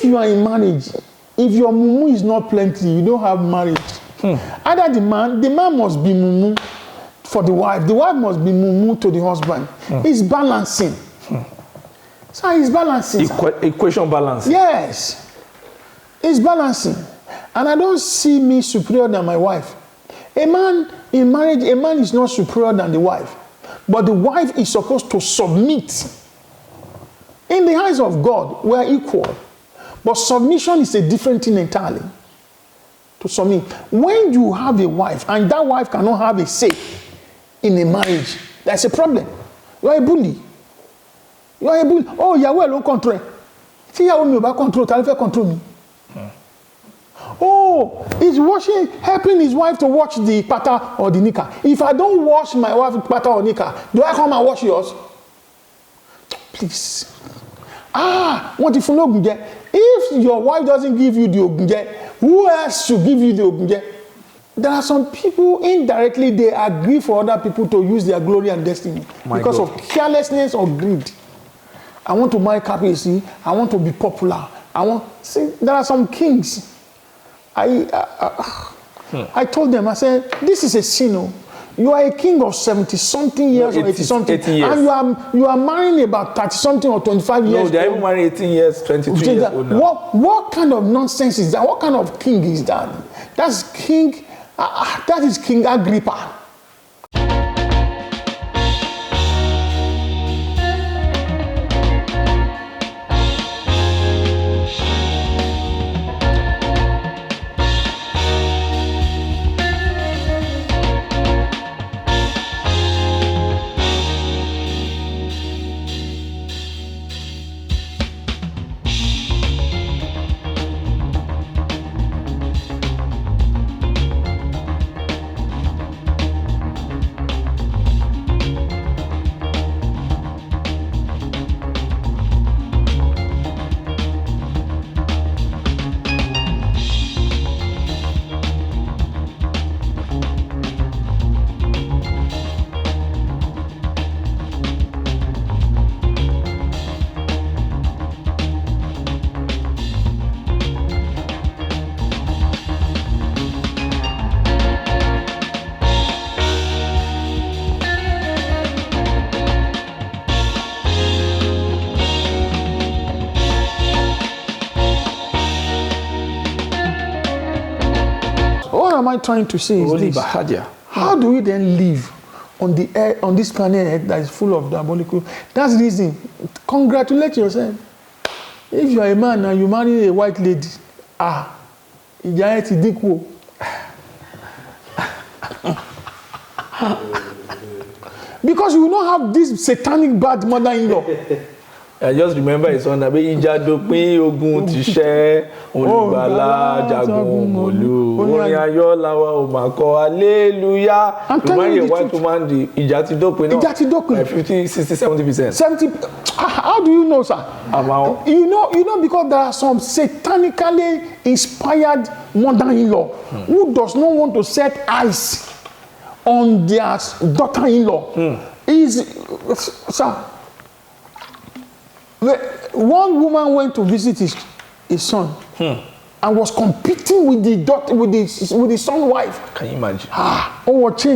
you are in marriage, if your mumu is not plenty, you don't have marriage. Either the man must be mumu for the wife must be mumu to the husband. It's balancing. So it's balancing. Equation balancing. Yes. It's balancing. And I don't see me superior than my wife. A man in marriage, a man is not superior than the wife. But the wife is supposed to submit. In the eyes of God, we are equal. But submission is a different thing entirely. To submit. When you have a wife and that wife cannot have a say in a marriage, that's a problem. You are a bully. You are a bully. Oh, Yahweh don't control. See Yahweh me about control. Tell control me. Oh, he's helping his wife to watch the pata or the nika. If I don't wash my wife's pata or nika, do I come and wash yours? Please. What if you know ogunje? If your wife doesn't give you the ogunje, who else should give you the ogunje? There are some people indirectly they agree for other people to use their glory and destiny because of carelessness or greed. I want to marry KPC. I want to be popular. There are some kings. I told them, I said, this is a sin. You are a king of 70-something years or 80-something, and you are marrying about 30-something or 25 years. No, they are even married 18 years, 22 years old now. What kind of nonsense is that? What kind of king is that? That is King Agrippa. What am I trying to say is this? How do we then live on the air, on this planet that is full of diabolical? That's the reason. Congratulate yourself. If you are a man and you marry a white lady, ìjà ẹ ti dínkù. Because you will not have this satanic bad mother-in-law. I just remember his son. Ìjà dópin ogun ti ṣẹ́ olùgbàlà jagun mọ́lú orin ayọ̀ làwa ò máa kọ hallelujah. To marry a white woman, the ìjà ti dópin náà. Ìjà ti dópin. 50, 60, 70%. 70. How do you know, sir? You know, because there are some satanically inspired mother-in-law who does not want to set eyes on their daughter-in-law. Sir. One woman went to visit his son and was competing with the daughter, with the son's wife. Can you imagine? What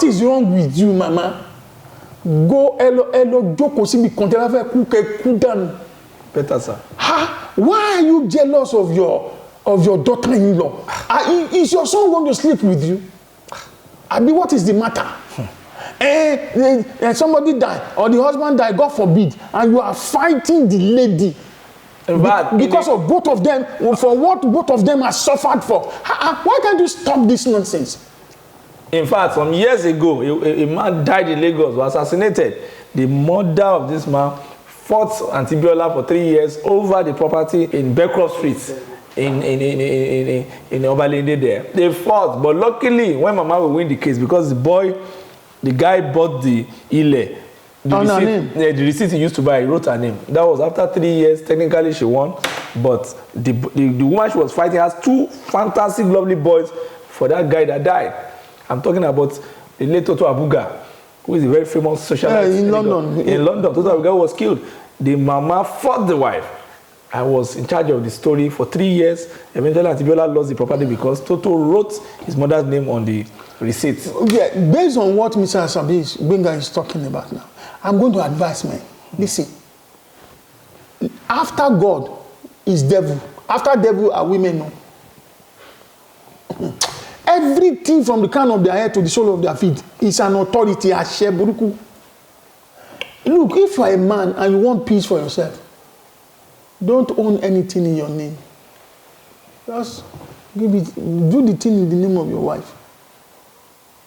is wrong with you, mama? Go elo joko si bi kontela fe ku down. Better, sir. Why are you jealous of your daughter-in-law? Is your son going to sleep with you? What is the matter? Somebody died or the husband died, God forbid, and you are fighting the lady because of both of them, for what both of them have suffered for. Why can't you stop this nonsense? In fact, some years ago, a man died in Lagos, was assassinated. The mother of this man fought Antibiola for 3 years over the property in Beckcroft Street in Obalende there. They fought, but luckily, when Mama will win the case, because the guy bought the ile. The receipt he used to buy, he wrote her name. That was after 3 years. Technically, she won. But the woman she was fighting has 2 fantastic, lovely boys for that guy that died. I'm talking about the late Toto Abuga. who is a very famous socialite in London. In London, Toto Abigail was killed. The mama fought the wife. I was in charge of the story for 3 years. Eventually, Antibiola lost the property because Toto wrote his mother's name on the receipt. Yeah, based on what Mr. Asabi Benga is talking about now, I'm going to advise men. Listen, after God is devil. After devil are women. No. Everything from the crown of their head to the sole of their feet is an authority. Look, if you are a man and you want peace for yourself, don't own anything in your name. Just do the thing in the name of your wife.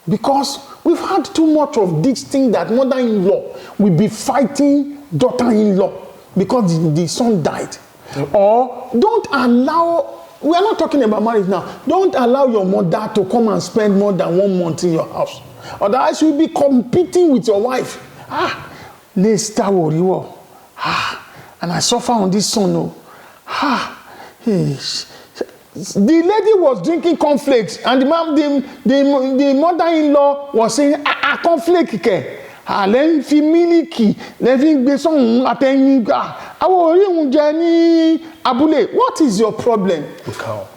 Because we've had too much of this thing that mother-in-law will be fighting daughter-in-law because the son died. Or don't allow, we are not talking about marriage now, don't allow your mother to come and spend more than 1 month in your house. Otherwise you'll be competing with your wife. Let's start with you. And I suffer on this son. The lady was drinking cornflakes, and the mother-in-law was saying, cornflake ke. Lẹ́yìn fi mílíkì, lẹ́yìn gbé sọ́hún àtẹ̀yìn gbà. Àwọn orí òun jẹ ní abúlé. What is your problem? Look how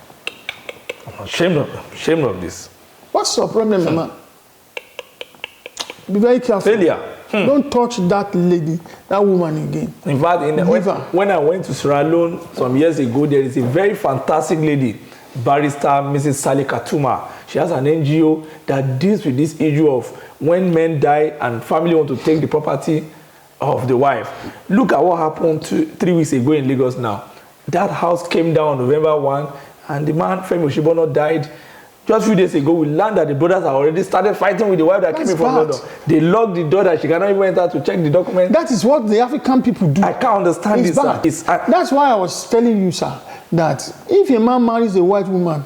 I'm ashamed of this. What's your problem, Mama? Be very careful. Failure. Don't touch that lady, that woman again. In fact, when I went to Sierra Leone some years ago, there is a very fantastic lady, barrister Mrs. Sally Katuma. She has an NGO that deals with this issue of when men die and family want to take the property of the wife. Look at what happened 3 weeks ago in Lagos now. That house came down November 1, and the man, Femi Oshibono, died. Just a few days ago, we learned that the brothers have already started fighting with the wife that came in from London. They locked the door that she cannot even enter to check the document. That is what the African people do. I can't understand it's this, sir. That's why I was telling you, sir, that if a man marries a white woman,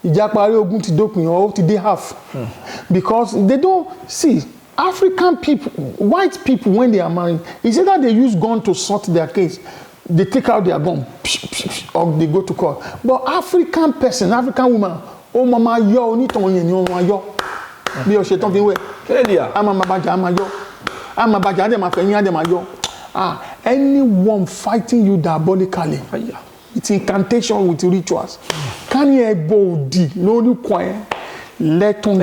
or today half. Because they don't see African people, white people, when they are married, it's either they use gun to sort their case, they take out their gun, or they go to court. But African person, African woman, oh mama yo, ni ton yen ni o yo. Bí o ṣe tán fi we. Ama mabaja ama yo. Ama mabaja dem afeyin dem ayo. Anyone fighting you diabolically. It's incantation with rituals. Can you body no quiet? Let them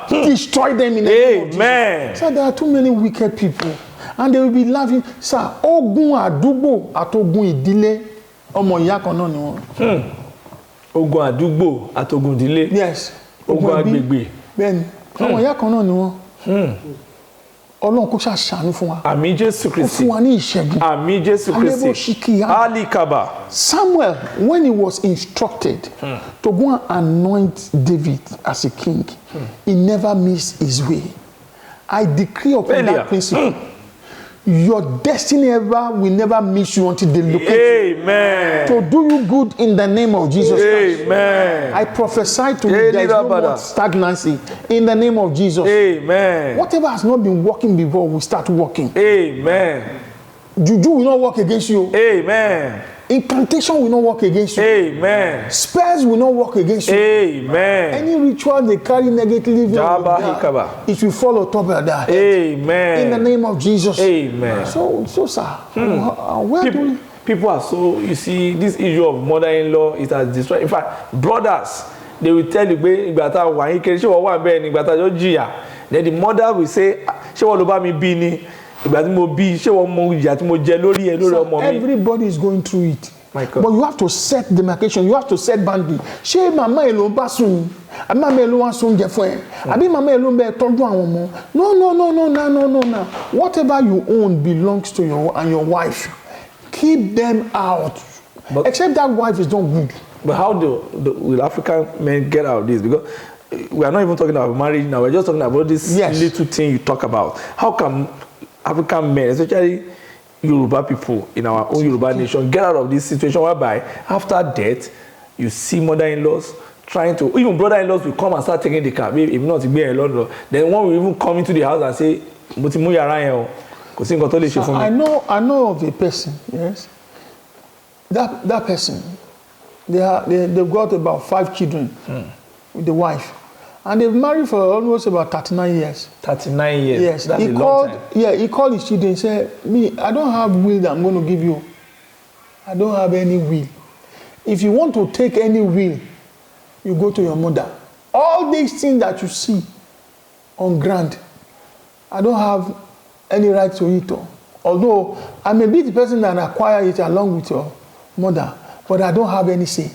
destroy them in the name of Jesus. So there are too many wicked people, and they will be laughing. Sir, ogun àdúgbò àtogun ìdílé ọmọ ìyá kan náà ni wọ́n. Ogun àdúgbò àtogun ìdílé. Yes. Ogun agbègbè. Bẹ́ẹ̀ni, ọmọ ìyá kan náà ni wọ́n. Ọlọ́run kó ṣàṣàánú fún wa. Àmín Jésù Kristi. Ó fún wa ní ìṣẹ́gun. Àmín Jésù Kristi. Alikaba. Samuel, when he was instructed to go and anoint David as a king, he never missed his way. I decree upon that principle. Your destiny will never miss you until they locate you. Amen. To do you good in the name of Jesus Christ. Amen. I prophesy to you there is no more stagnancy in the name of Jesus. Amen. Whatever has not been working before will start working. Amen. Juju will not work against you. Amen. Incantation will not work against you. Amen. Spells will not work against you. Amen. Any ritual they carry negatively, it will fall on top of that. Amen. In the name of Jesus. Amen. So sir, people are so, you see, this issue of mother-in-law, it has destroyed. In fact, brothers, they will tell you, then the mother will say, everybody is going through it. But you have to set demarcation, you have to set boundary. Ṣé mama alone bá sùn? Àbí mama alone wá sùn jẹ fún ẹ? Àbí mama alone bẹ tọ́jú àwọn ọmọ? No. Whatever you own belongs to you and your wife. Keep them out. Except that wife is not good. But how will African men get out of this? Because we are not even talking about marriage now. We're just talking about this little thing you talk about. How can African men, especially Yoruba people in our own Yoruba nation, get out of this situation whereby after death, you see mother-in-laws trying to, even brother-in-laws will come and start taking the car. If not, then one will even come into the house and say, I know of a person, yes. That person, they've got about 5 children with the wife. And they've married for almost about 39 years. 39 years. Yes. That's he a long called, time. yeah, he called his children and said, me, I don't have will that I'm going to give you. I don't have any will. If you want to take any will, you go to your mother. All these things that you see on ground, I don't have any right to it. Although I may be the person that acquire it along with your mother, but I don't have any say.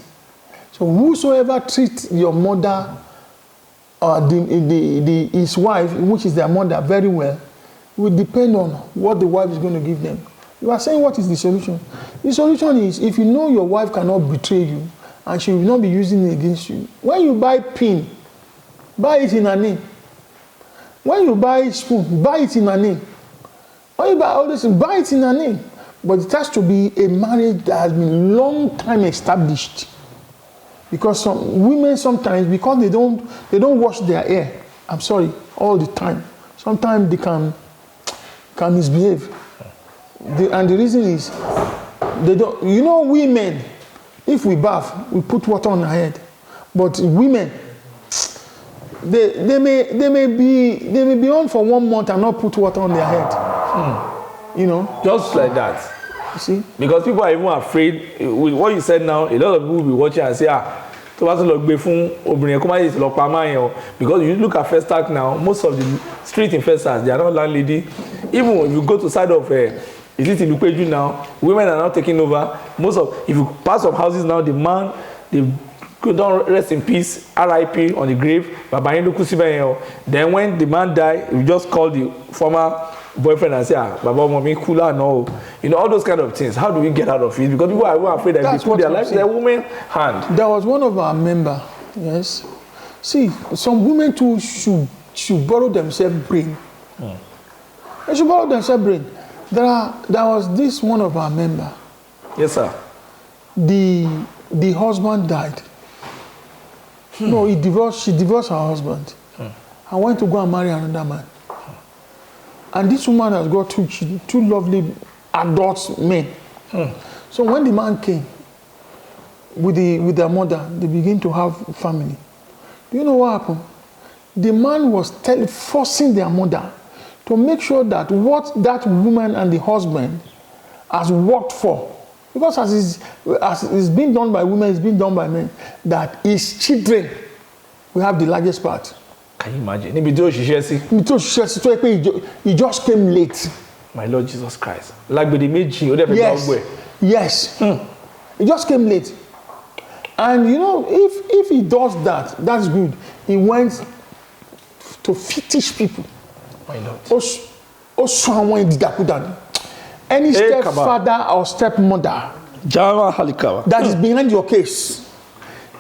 So whosoever treats your mother or his wife, which is their mother, very well, will depend on what the wife is going to give them. You are saying, what is the solution? The solution is, if you know your wife cannot betray you and she will not be using it against you, when you buy pin, buy it in her name. When you buy spoon, buy it in her name. When you buy all this, buy it in her name. But it has to be a marriage that has been long time established. Because some women sometimes, because they don't wash their hair, I'm sorry, all the time. Sometimes they can misbehave. And the reason is, they don't. You know, women, if we bath, we put water on our head. But women, they may be on for 1 month and not put water on their head. You know, Just like that. you see. Because people are even afraid with what you said now. A lot of people will be watching and say, tó bá tún lọ gbé fún obìnrin kó má yẹ lọ pa máa yẹn o. Because you look at Festac now, most of the street infestors, they are not landlady. Even when you go to side of is it Ilupeju now, women are now taking over. Most of, if you pass some houses now, the man, they don't rest in peace, RIP on the grave. Then when the man die, you just call the former boyfriend and say, Baba, mommy, cooler, no. You know, all those kind of things. How do we get out of it? Because people are afraid that they put their life in a woman's hand. There was one of our members, yes. See, some women too should borrow themselves brain. They should borrow themselves brain. There was this one of our members. Yes, sir. The husband died. No, she divorced her husband. And went to go and marry another man. And this woman has got two lovely adult men. So when the man came with their mother, they begin to have family. Do you know what happened? The man was forcing their mother to make sure that what that woman and the husband has worked for, because as it's been done by women, it's been done by men, that his children will have the largest part. Can you imagine? He just came late. My Lord Jesus Christ. Like with the meji, yes. He just came late. And you know, if he does that, that's good. He went to fetish people. My Lord. Any stepfather or stepmother that is behind your case,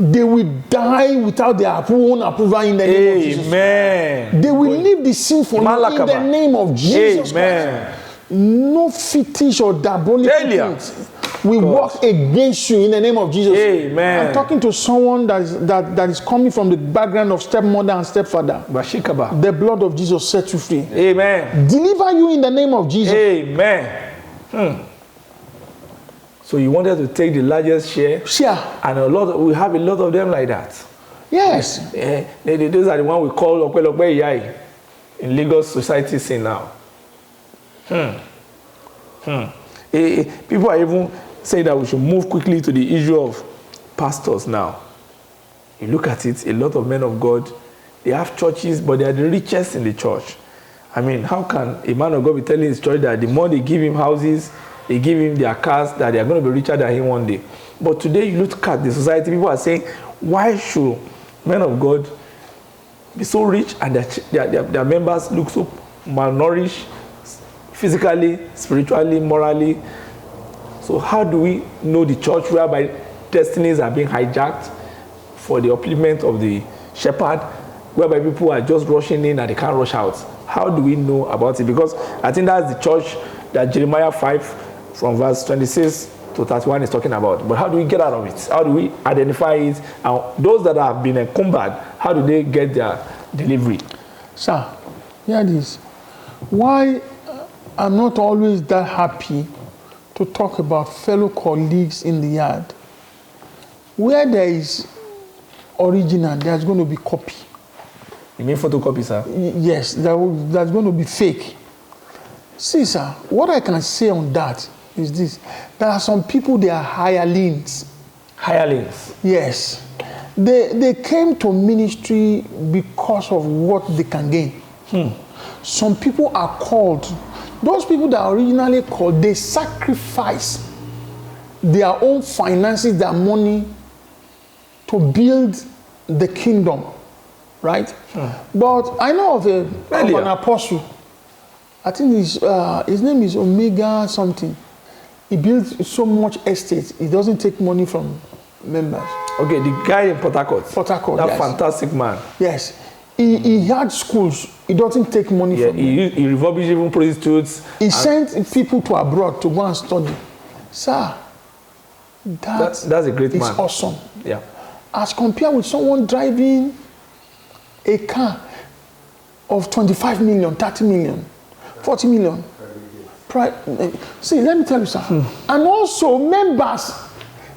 they will die without their own approval in the name of Jesus. Amen. They will leave the sin for you in the name of Jesus Christ. No fetish or diabolic things will work against you in the name of Jesus. Amen. I'm talking to someone that is coming from the background of stepmother and stepfather. The blood of Jesus sets you free. Amen. Deliver you in the name of Jesus. Amen. So you wanted to take the largest share, and we have a lot of them like that. Yes. Those are the one we call Okwe Yai in Lagos society scene now. People are even saying that we should move quickly to the issue of pastors now. You look at it, a lot of men of God, they have churches, but they are the richest in the church. I mean, how can a man of God be telling his church that the more they give him houses, they give him their cars, that they are going to be richer than him one day? But today you look at the society, people are saying, why should men of God be so rich and their members look so malnourished, physically, spiritually, morally? So how do we know the church whereby destinies are being hijacked for the upliftment of the shepherd, whereby people are just rushing in and they can't rush out? How do we know about it? Because I think that's the church that Jeremiah 5 from verse 26 to 31 is talking about. But how do we get out of it? How do we identify it? And those that have been encumbered, how do they get their delivery? Sir, hear this. Why I'm not always that happy to talk about fellow colleagues in the yard. Where there is original, there's going to be copy. You mean photocopy, sir? Yes, that's going to be fake. See, sir, what I can say on that is this. There are some people, they are hirelings. Hirelings. Yes. They came to ministry because of what they can gain. Some people are called. Those people that are originally called, they sacrifice their own finances, their money to build the kingdom, right? But I know of an apostle. I think his name is Omega something. He built so much estate. He doesn't take money from members. Okay, the guy in Port Harcourt. Port Harcourt, that yes. fantastic man. Yes. He had schools. He doesn't take money from them. He refurbished even prostitutes. He sent people to abroad to go and study. Sir, that's a great man. It's awesome. Yeah. As compared with someone driving a car of 25 million, 30 million, 40 million. See, let me tell you something. And also, members,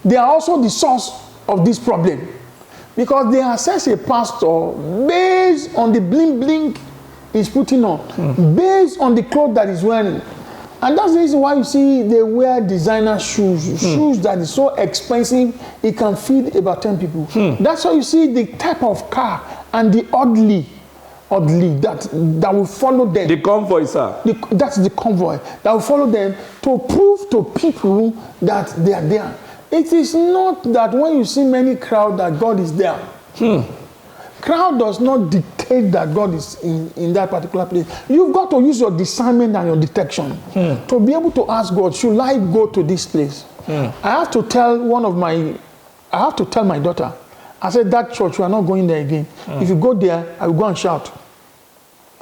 they are also the source of this problem. Because they assess a pastor based on the bling bling he's putting on, based on the clothes that he's wearing. And that's the reason why you see they wear designer shoes, shoes that is so expensive, it can feed about 10 people. That's why you see the type of car and the oddly that will follow them. The convoy, sir. That's the convoy that will follow them to prove to people that they are there. It is not that when you see many crowd that God is there. Crowd does not dictate that God is in that particular place. You've got to use your discernment and your detection to be able to ask God, should I go to this place? I have to tell my daughter, I said, that church, you are not going there again. If you go there, I will go and shout.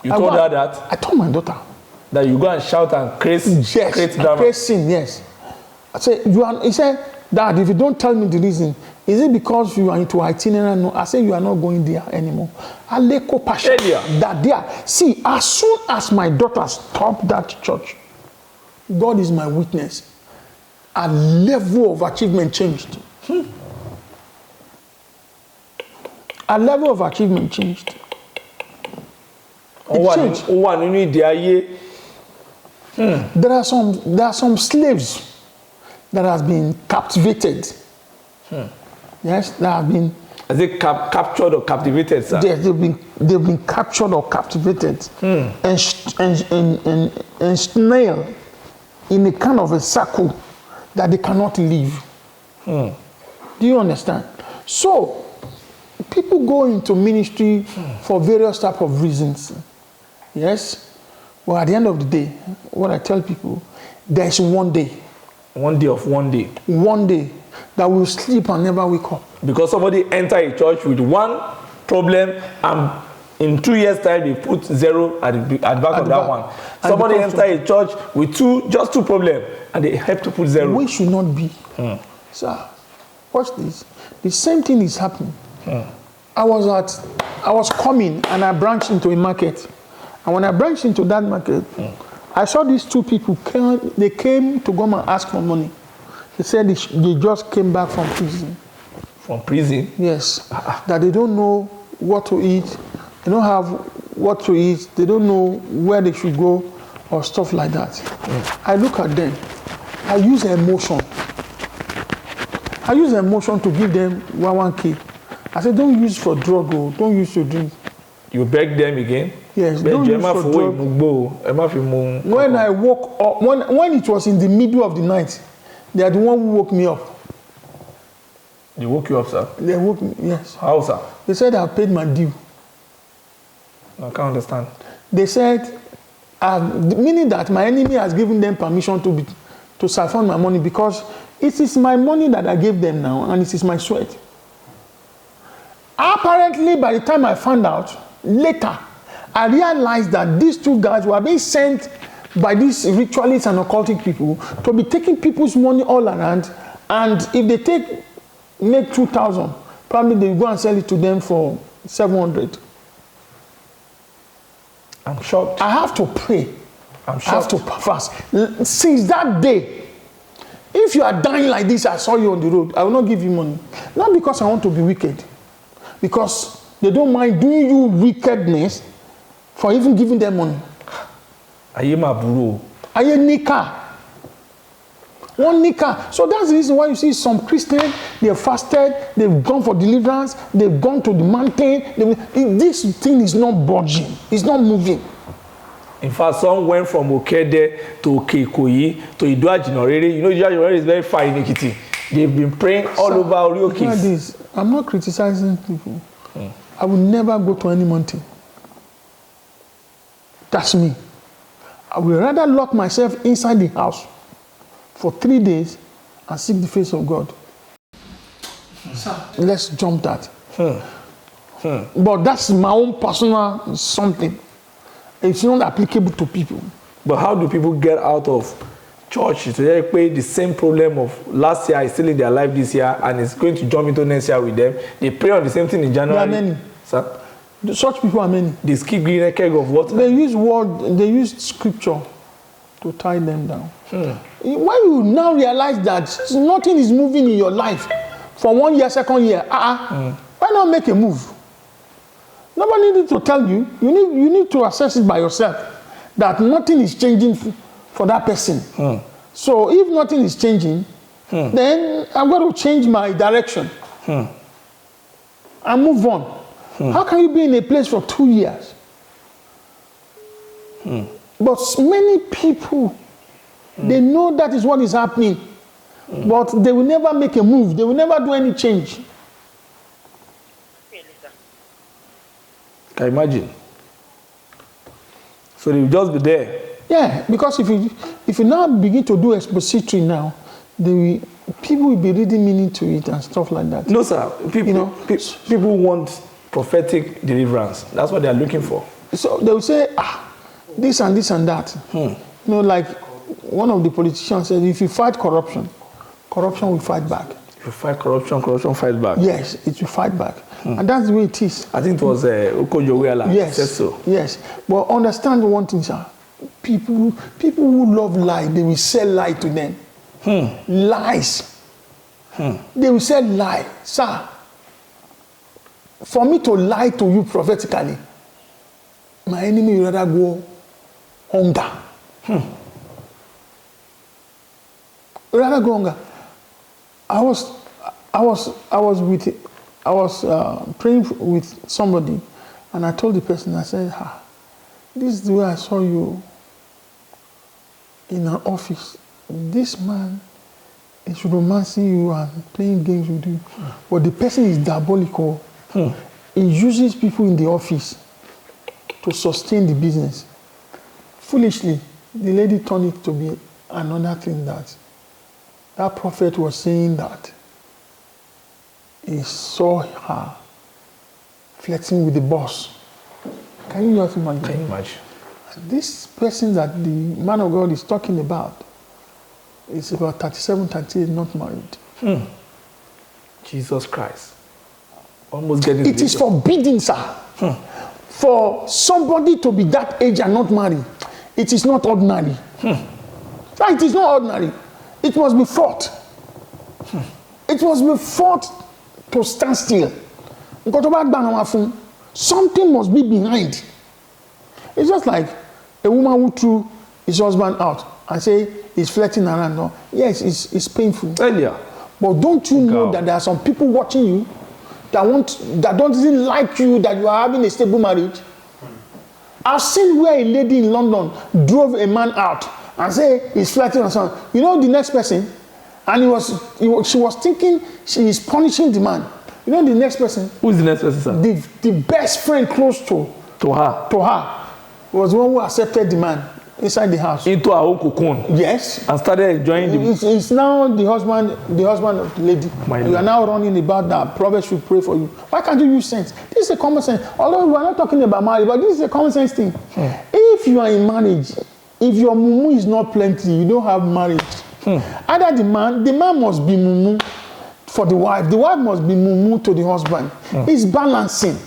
You told her that? I told my daughter. That you go and shout and create drama? Create sin, yes. I said, he said, Dad, if you don't tell me the reason, is it because you are into itinerant? No, I say you are not going there anymore. Aleko Pasha. That there. See, as soon as my daughter stopped that church, God is my witness. A level of achievement changed. A level of achievement changed. It changed. There are some slaves that has been captivated. Yes, that have been. Is it captured or captivated, sir? Yes, they've been captured or captivated and snailed in a kind of a circle that they cannot leave. Do you understand? So people go into ministry for various type of reasons. Yes, well, at the end of the day, what I tell people, there is one day. One day that will sleep and never wake up. Because somebody enter a church with one problem and in 2 years' time they put 0 at the back of that one. Somebody enter a church with just two problems and they have to put 0. We should not be. Sir, watch this. The same thing is happening. I was coming and I branched into a market. And when I branched into that market, I saw these two people they came to go and ask for money. They said they just came back from prison. From prison? Yes. That they don't know what to eat. They don't have what to eat. They don't know where they should go or stuff like that. I look at them. I use emotion. I use emotion to give them 1K. I said, don't use for drug or don't use to drink. You beg them again? Yes, don't use for drug. When I woke up, when it was in the middle of the night, they are the one who woke me up. They woke you up, sir? They woke me, yes. How, sir? They said I paid my due. I can't understand. They said, meaning that my enemy has given them permission to siphon my money because it is my money that I gave them now and it is my sweat. Apparently, by the time I found out, later, I realized that these two guys were being sent by these ritualists and occultic people to be taking people's money all around, and if they make 2,000, probably they go and sell it to them for 700. I'm shocked. I have to pray. I'm shocked. I have to fast. Since that day, if you are dying like this, I saw you on the road, I will not give you money. Not because I want to be wicked, because They don't mind doing you wickedness for even giving them money. Ayé mà burú o. Aye nika. One nika. So that's the reason why you see some Christians, they've fasted, they've gone for deliverance, they've gone to the mountain. This thing is not budging. It's not moving. In fact, some went from Okede to Okeikoyi to Ido-Ajinorere. You know, Ido-Ajinorere is very far in Ekiti. They've been praying all over Oriokis. Like this, I'm not criticizing people. I will never go to any mountain. That's me. I will rather lock myself inside the house for 3 days and seek the face of God. Sir, let's jump that. But that's my own personal something. It's not applicable to people. But how do people get out of church to pay the same problem of last year is still in their life this year and it's going to jump into next year with them? They pray on the same thing in January. There are many. Sir? Such people are many. They skip green keg of water. They use scripture to tie them down. When you now realize that nothing is moving in your life for 1 year, second year, why not make a move? Nobody needs to tell you. You need to assess it by yourself that nothing is changing for that person. So if nothing is changing, then I'm going to change my direction and move on. How can you be in a place for 2 years? But many people, they know that is what is happening, but they will never make a move. They will never do any change. Can you imagine? So they will just be there. Yeah, because if you now begin to do expository now, people will be reading meaning to it and stuff like that. No, sir. People want prophetic deliverance. That's what they are looking for. So they will say, this and this and that. You know, like one of the politicians said, if you fight corruption, corruption will fight back. If you fight corruption, corruption fights back. Yes, it will fight back. And that's the way it is. I think it was Okojo-Iweala said so. Yes. But understand one thing, sir. People who love lie, they will sell lie to them. Lies. They will sell lie. Sir, for me to lie to you prophetically, my enemy will rather go hunger. Rather go hunger. I was praying with somebody, and I told the person, I said, this is the way I saw you in an office. This man is romancing you and playing games with you. But the person is diabolical. He uses people in the office to sustain the business. Foolishly, the lady turned it to be another thing that prophet was saying that he saw her flirting with the boss. Can you just imagine? Can you imagine? This person that the man of God is talking about is about 37, 38, not married. Jesus Christ. Almost getting it is forbidden, sir. For somebody to be that age and not married. It is not ordinary. So it is not ordinary. It must be fought. It must be fought to stand still. Something must be behind. It's just like a woman who threw his husband out and say he's flirting around. No. Yes, it's painful. Earlier. But don't you know that there are some people watching you that don't even like you, that you are having a stable marriage? I've seen where a lady in London drove a man out and say he's flirting or something. You know the next person? And she was thinking she is punishing the man. You know the next person? Who is the next person, sir? The best friend close to her was the one who accepted the man inside the house. Into her own cocoon. Yes. And started enjoying the... It's now the husband of the lady. You are now running about that. Proverbs should pray for you. Why can't you use sense? This is a common sense. Although we are not talking about marriage, but this is a common sense thing. If you are in marriage, if your mumu is not plenty, you don't have marriage. Either the man must be mumu for the wife must be mumu to the husband. It's balancing.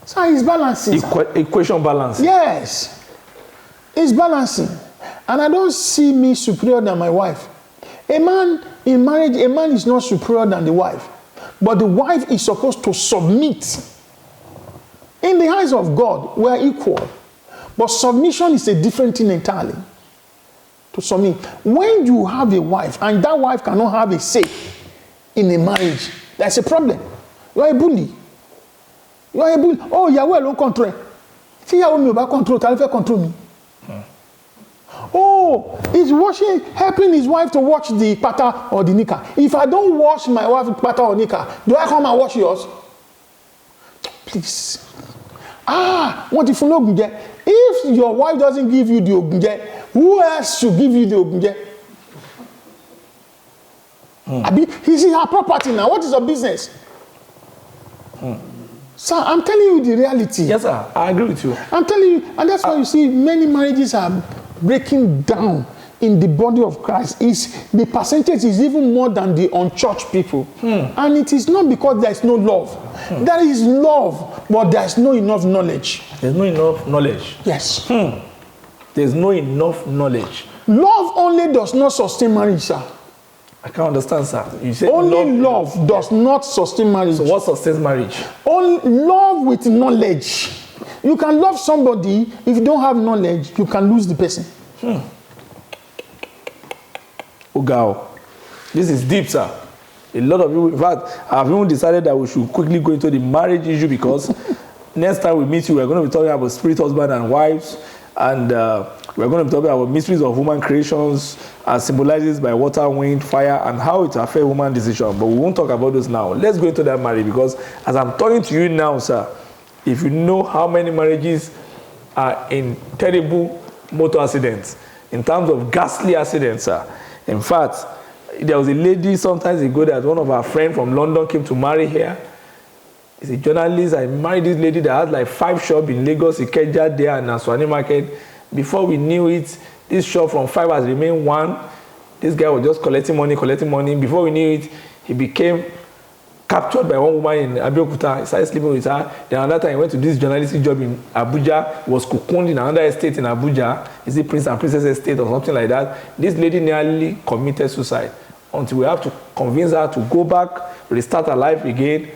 So it's balancing. Equation balancing. Yes. It's balancing. And I don't see me superior than my wife. A man in marriage, a man is not superior than the wife. But the wife is supposed to submit In the eyes of God, we are equal. But submission is a different thing entirely. To submit. When you have a wife and that wife cannot have a say in a marriage, that's a problem. You are a bully. You are a bully. Oh, Yahweh don't control. See how me about control, Talife control me. Oh, he's helping his wife to watch the pata or the nika. If I don't wash my wife's pata or nika, do I come and wash yours? Please. What if you know ogunje? If your wife doesn't give you the ogunje, who else should give you the ogunje? This is her property now. What is your business? Sir, I'm telling you the reality. Yes, sir. I agree with you. I'm telling you, and that's why you see many marriages are breaking down in the body of Christ. The percentage is even more than the unchurched people. And it is not because there is no love. There is love, but there is no enough knowledge. There's no enough knowledge. Yes. There's no enough knowledge. Love only does not sustain marriage, sir. I can't understand, sir. You say only love does not sustain marriage. So what sustains marriage? Only love with knowledge. You can love somebody, if you don't have knowledge, you can lose the person. Ogao. This is deep, sir. A lot of people, in fact, I've even decided that we should quickly go into the marriage issue because next time we meet you, we're going to be talking about spirit husband and wives, and we're going to be talking about mysteries of human creations as symbolized by water, wind, fire, and how it affects human decision. But we won't talk about this now. Let's go into that marriage because as I'm talking to you now, sir, if you know how many marriages are in terrible motor accidents, in terms of ghastly accidents, sir. In fact, there was a lady sometimes ago that one of our friends from London came to marry here. He's a journalist. I married this lady that had like 5 shops in Lagos, Ikeja there, and Aswani Market. Before we knew it, this shop from 5 has remained 1. This guy was just collecting money. Before we knew it, he became captured by one woman in Abeokuta. He started sleeping with her. Then another time he went to this journalistic job in Abuja. Was cocooned in another estate in Abuja. Is it Prince and Princess Estate or something like that? This lady nearly committed suicide until we have to convince her to go back, restart her life again,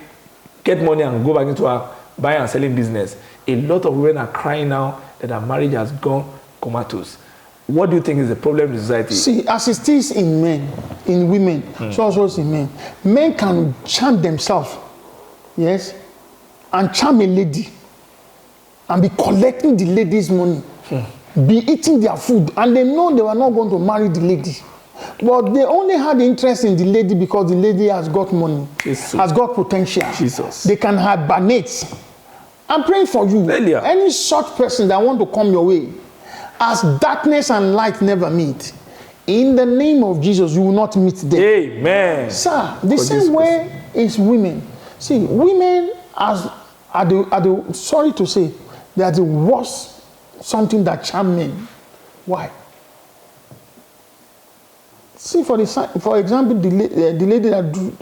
get money and go back into her buying and selling business. A lot of women are crying now that their marriage has gone comatose. What do you think is the problem in society? See, as it is in men, in women, so also is in men. Men can charm themselves, yes, and charm a lady, and be collecting the lady's money, be eating their food, and they know they were not going to marry the lady. But they only had interest in the lady because the lady has got money, has got potential. Jesus. They can hibernate. I'm praying for you. Earlier. Any such person that want to come your way, as darkness and light never meet, in the name of Jesus, you will not meet them. Amen. Sir, the same way is women. See, women are the sorry to say, they are the worst something that charm men. Why? See, for example, the lady that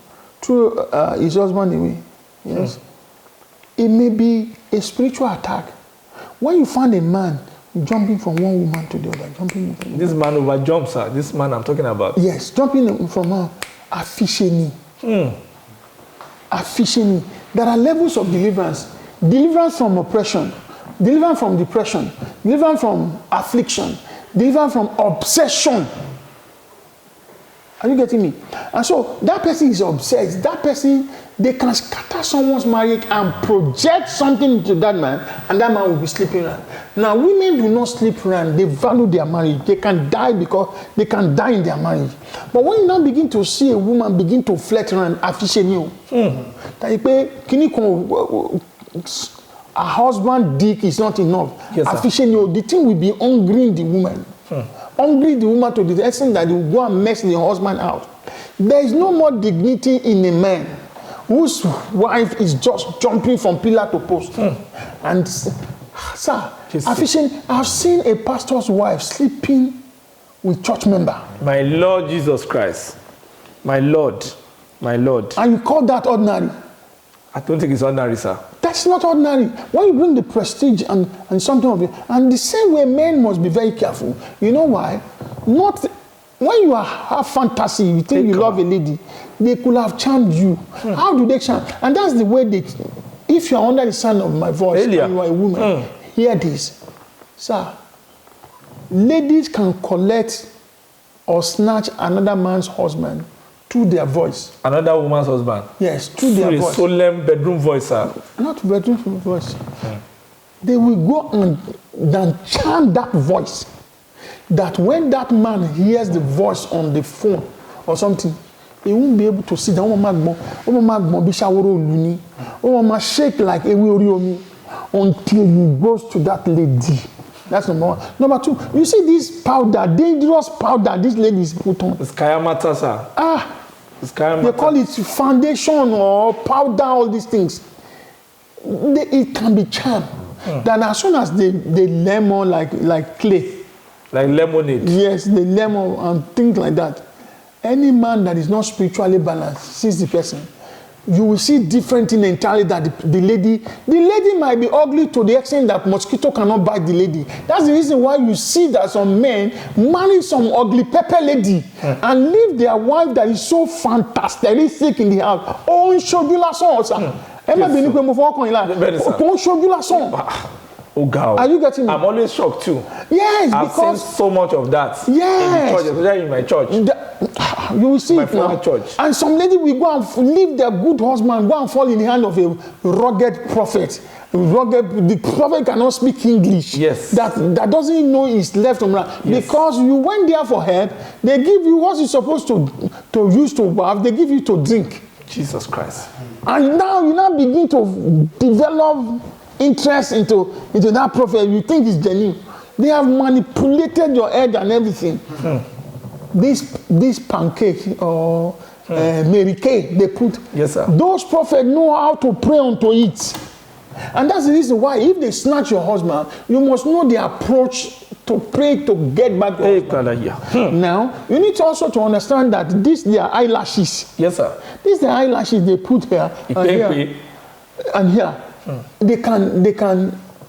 threw his husband away. Yes. It may be a spiritual attack. When you find a man jumping from one woman to the other, this man over jumps, sir. This man I'm talking about. Yes, jumping from her, afisheni. Afisheni. There are levels of deliverance. Deliverance from oppression, deliverance from depression, deliverance from affliction, deliverance from obsession. Are you getting me? And so that person is obsessed. That person, they can scatter someone's marriage and project something into that man, and that man will be sleeping around. Now, women do not sleep around. They value their marriage. They can die because they can die in their marriage. But when you now begin to see a woman begin to flirt around, aficionado, a husband dick is not enough. Yes, aficionado, the thing will be hungering the woman. Hungry the woman to the extent that they will go and mess the husband out. There is no more dignity in a man whose wife is just jumping from pillar to post. And sir, I've seen a pastor's wife sleeping with church member. My Lord Jesus Christ. My Lord. My Lord. And you call that ordinary? I don't think it's ordinary, sir. That's not ordinary. When you bring the prestige and something of it, and the same way men must be very careful. You know why? Not when you have fantasy, you think you love a lady, they could have charmed you. How do they charm? And that's the way they. If you are under the sound of my voice Elia. and you are a woman, hear this. Sir, ladies can collect or snatch another man's husband through their voice. Another woman's husband. Yes, through their Through a voice. solemn bedroom voice, sir. Not bedroom voice. They will go and chant that voice. That when that man hears the voice on the phone or something, he won't be able to sit down. Shake like until he goes to that lady. That's number one. Number two, you see this powder, dangerous powder these ladies put on. It's Kayamata, sir. It's Kayamata. They call it foundation or powder, all these things. It can be charmed. Then as soon as they lemon like clay. Like lemonade. Yes, the lemon and things like that. Any man that is not spiritually balanced sees the person. You will see different thing entirely that the lady might be ugly to the extent that mosquito cannot bite the lady. That's the reason why you see that some men marry some ugly pepper lady and leave their wife that is so fantastic, sick in the house. Oh, Shogula song. Oh God. Are you getting me? I'm always shocked too. Yes, I've because seen so much of that yes, in the church, especially in my church. You will see My it now. former church. And some lady will go and leave their good husband, go and fall in the hand of a rugged prophet. The prophet cannot speak English. Yes. That doesn't know his left from right. Yes. Because you went there for help, they give you what you're supposed to use to bath, they give you to drink. Jesus Christ. And now you now begin to develop interest into that prophet. You think it's genuine. They have manipulated your head and everything. This pancake or Mary Kay they put. Yes, sir. Those prophets know how to pray unto it. And that's the reason why if they snatch your husband, you must know the approach to pray to get back your husband. Now, you need also to understand that their eyelashes. Yes, sir. These are eyelashes they put here and here. And here.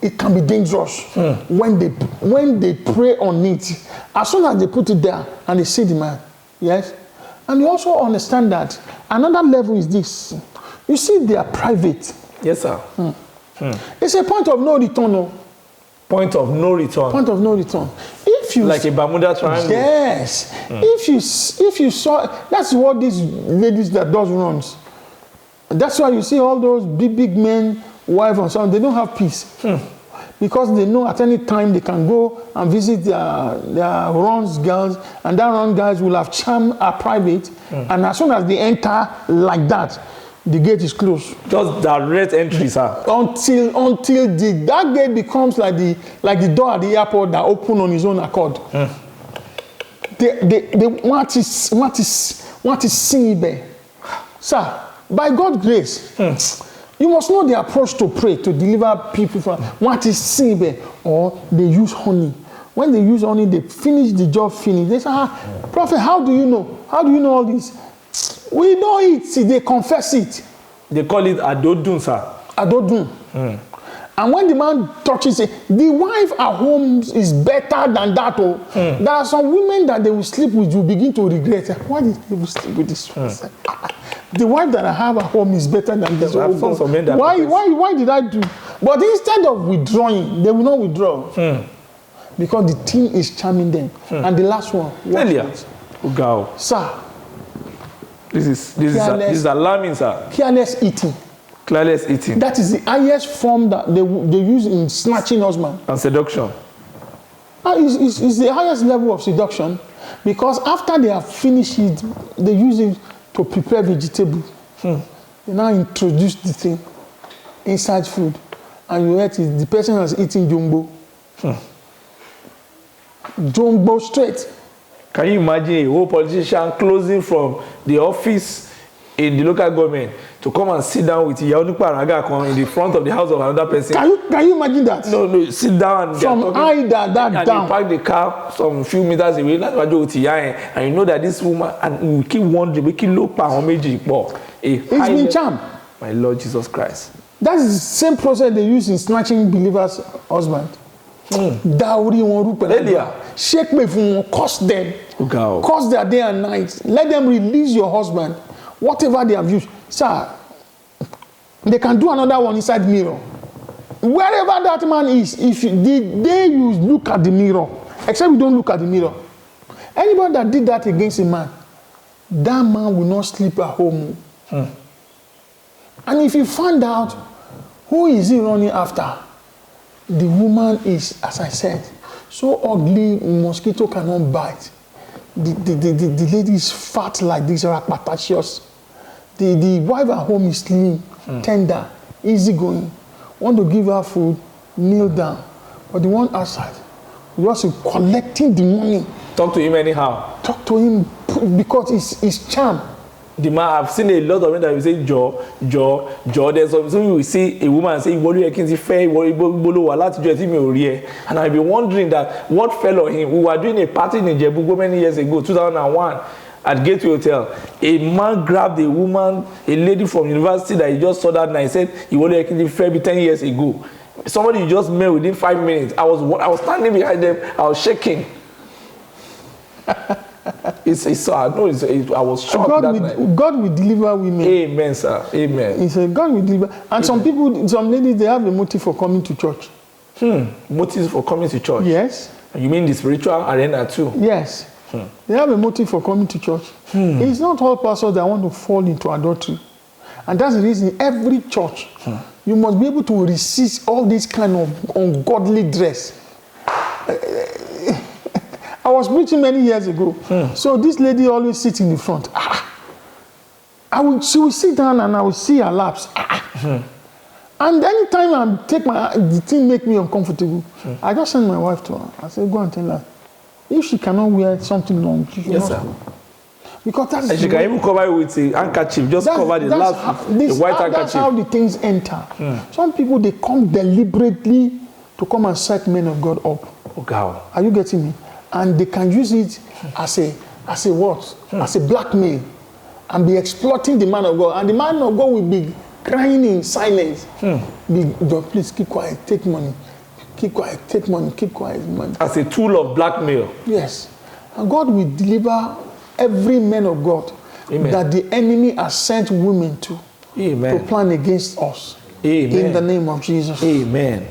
It can be dangerous when they pray on it. As soon as they put it there and they see the man, yes. And you also understand that another level is this. You see, they are private. Yes, sir. It's a point of no return. No? Point of no return. Point of no return. If you like a Bermuda Triangle. Yes. If you saw, that's what these ladies that does runs. That's why you see all those big men, wife and so on, they don't have peace. Because they know at any time they can go and visit their runs girls, and that run guys will have charm are private, and as soon as they enter like that, the gate is closed. Just direct entry, sir. Until that gate becomes like the door at the airport that open on its own accord. They want to see it. Sir, by God's grace, you must know the approach to pray, to deliver people from what is sin, or they use honey. When they use honey, they finish the job finished. They say, Prophet, how do you know? How do you know all this? We know it. See, they confess it. They call it adodun, sir. Adodun. And when the man touches it, the wife at home is better than that. There are some women that they will sleep with, you begin to regret. Why did they sleep with this person? The wife that I have at home is better than this. Why did I do? But instead of withdrawing, they will not withdraw. Because the thing is charming them. And the last one. Sir. This is alarming, sir. Careless eating. Careless eating. That is the highest form that they use in snatching husband. And seduction. It's the highest level of seduction, because after they have finished it, they use it to prepare vegetable. They now introduce the thing inside food, and you eat it. The person has eaten jumbo. Jumbo straight. Can you imagine a whole politician closing from the office in the local government to come and sit down with Yaoni Paraga in the front of the house of another person? Can you imagine that? No, sit down and from either that and down. They park the car some few meters away. And you know that this woman, and you keep wondering, we keep look at it's been charmed. My Lord Jesus Christ. That's the same process they use in snatching believers' husband. Dowry Elia. Shake me from curse them. Curse their day and night. Let them release your husband. Whatever they have used. Sir, They can do another one inside mirror. Wherever that man is, if you, the day you look at the mirror, except you don't look at the mirror, anybody that did that against a man, that man will not sleep at home. And if you find out who is he running after, the woman is, as I said, so ugly, mosquito cannot bite. The lady is fat like this, rapatacious. The wife at home is slim, tender, easygoing. Want to give her food, kneel down. But the one outside, just collecting the money. Talk to him anyhow. Talk to him because it's charm. The man, I've seen a lot of men that will say, Joe. There's some you will see a woman say, and I've been wondering that what fell on him. We were doing a party in Ijebu many years ago, 2001, at Gateway Hotel. A man grabbed a woman, a lady from university that he just saw that night, said he wanted to fair 10 years ago. Somebody you just met within 5 minutes. I was standing behind them, I was shaking. I was shocked that night. God will deliver women. Amen, sir. Amen. He said, God will deliver. And Amen. some ladies, they have a motive for coming to church. Motives for coming to church? Yes. You mean the spiritual arena too? Yes. They have a motive for coming to church. It's not all pastors that want to fall into adultery. And that's the reason every church, you must be able to resist all this kind of ungodly dress. I was preaching many years ago. So this lady always sits in the front. She will sit down and I will see her laps. And anytime the thing make me uncomfortable, I just send my wife to her. I say, go and tell her. If she cannot wear something long, she should not. Sir. Because that's and she can even cover it with a handkerchief. Just cover the white handkerchief. That's how the things enter. Some people, they come deliberately to come and set men of God up. Oh, God. Are you getting me? And they can use it as a what? As a blackmail, and be exploiting the man of God. And the man of God will be crying in silence. Please keep quiet, take money. Keep quiet, take money, keep quiet. Money. As a tool of blackmail. Yes. And God will deliver every man of God that the enemy has sent women to plan against us. In the name of Jesus. Amen.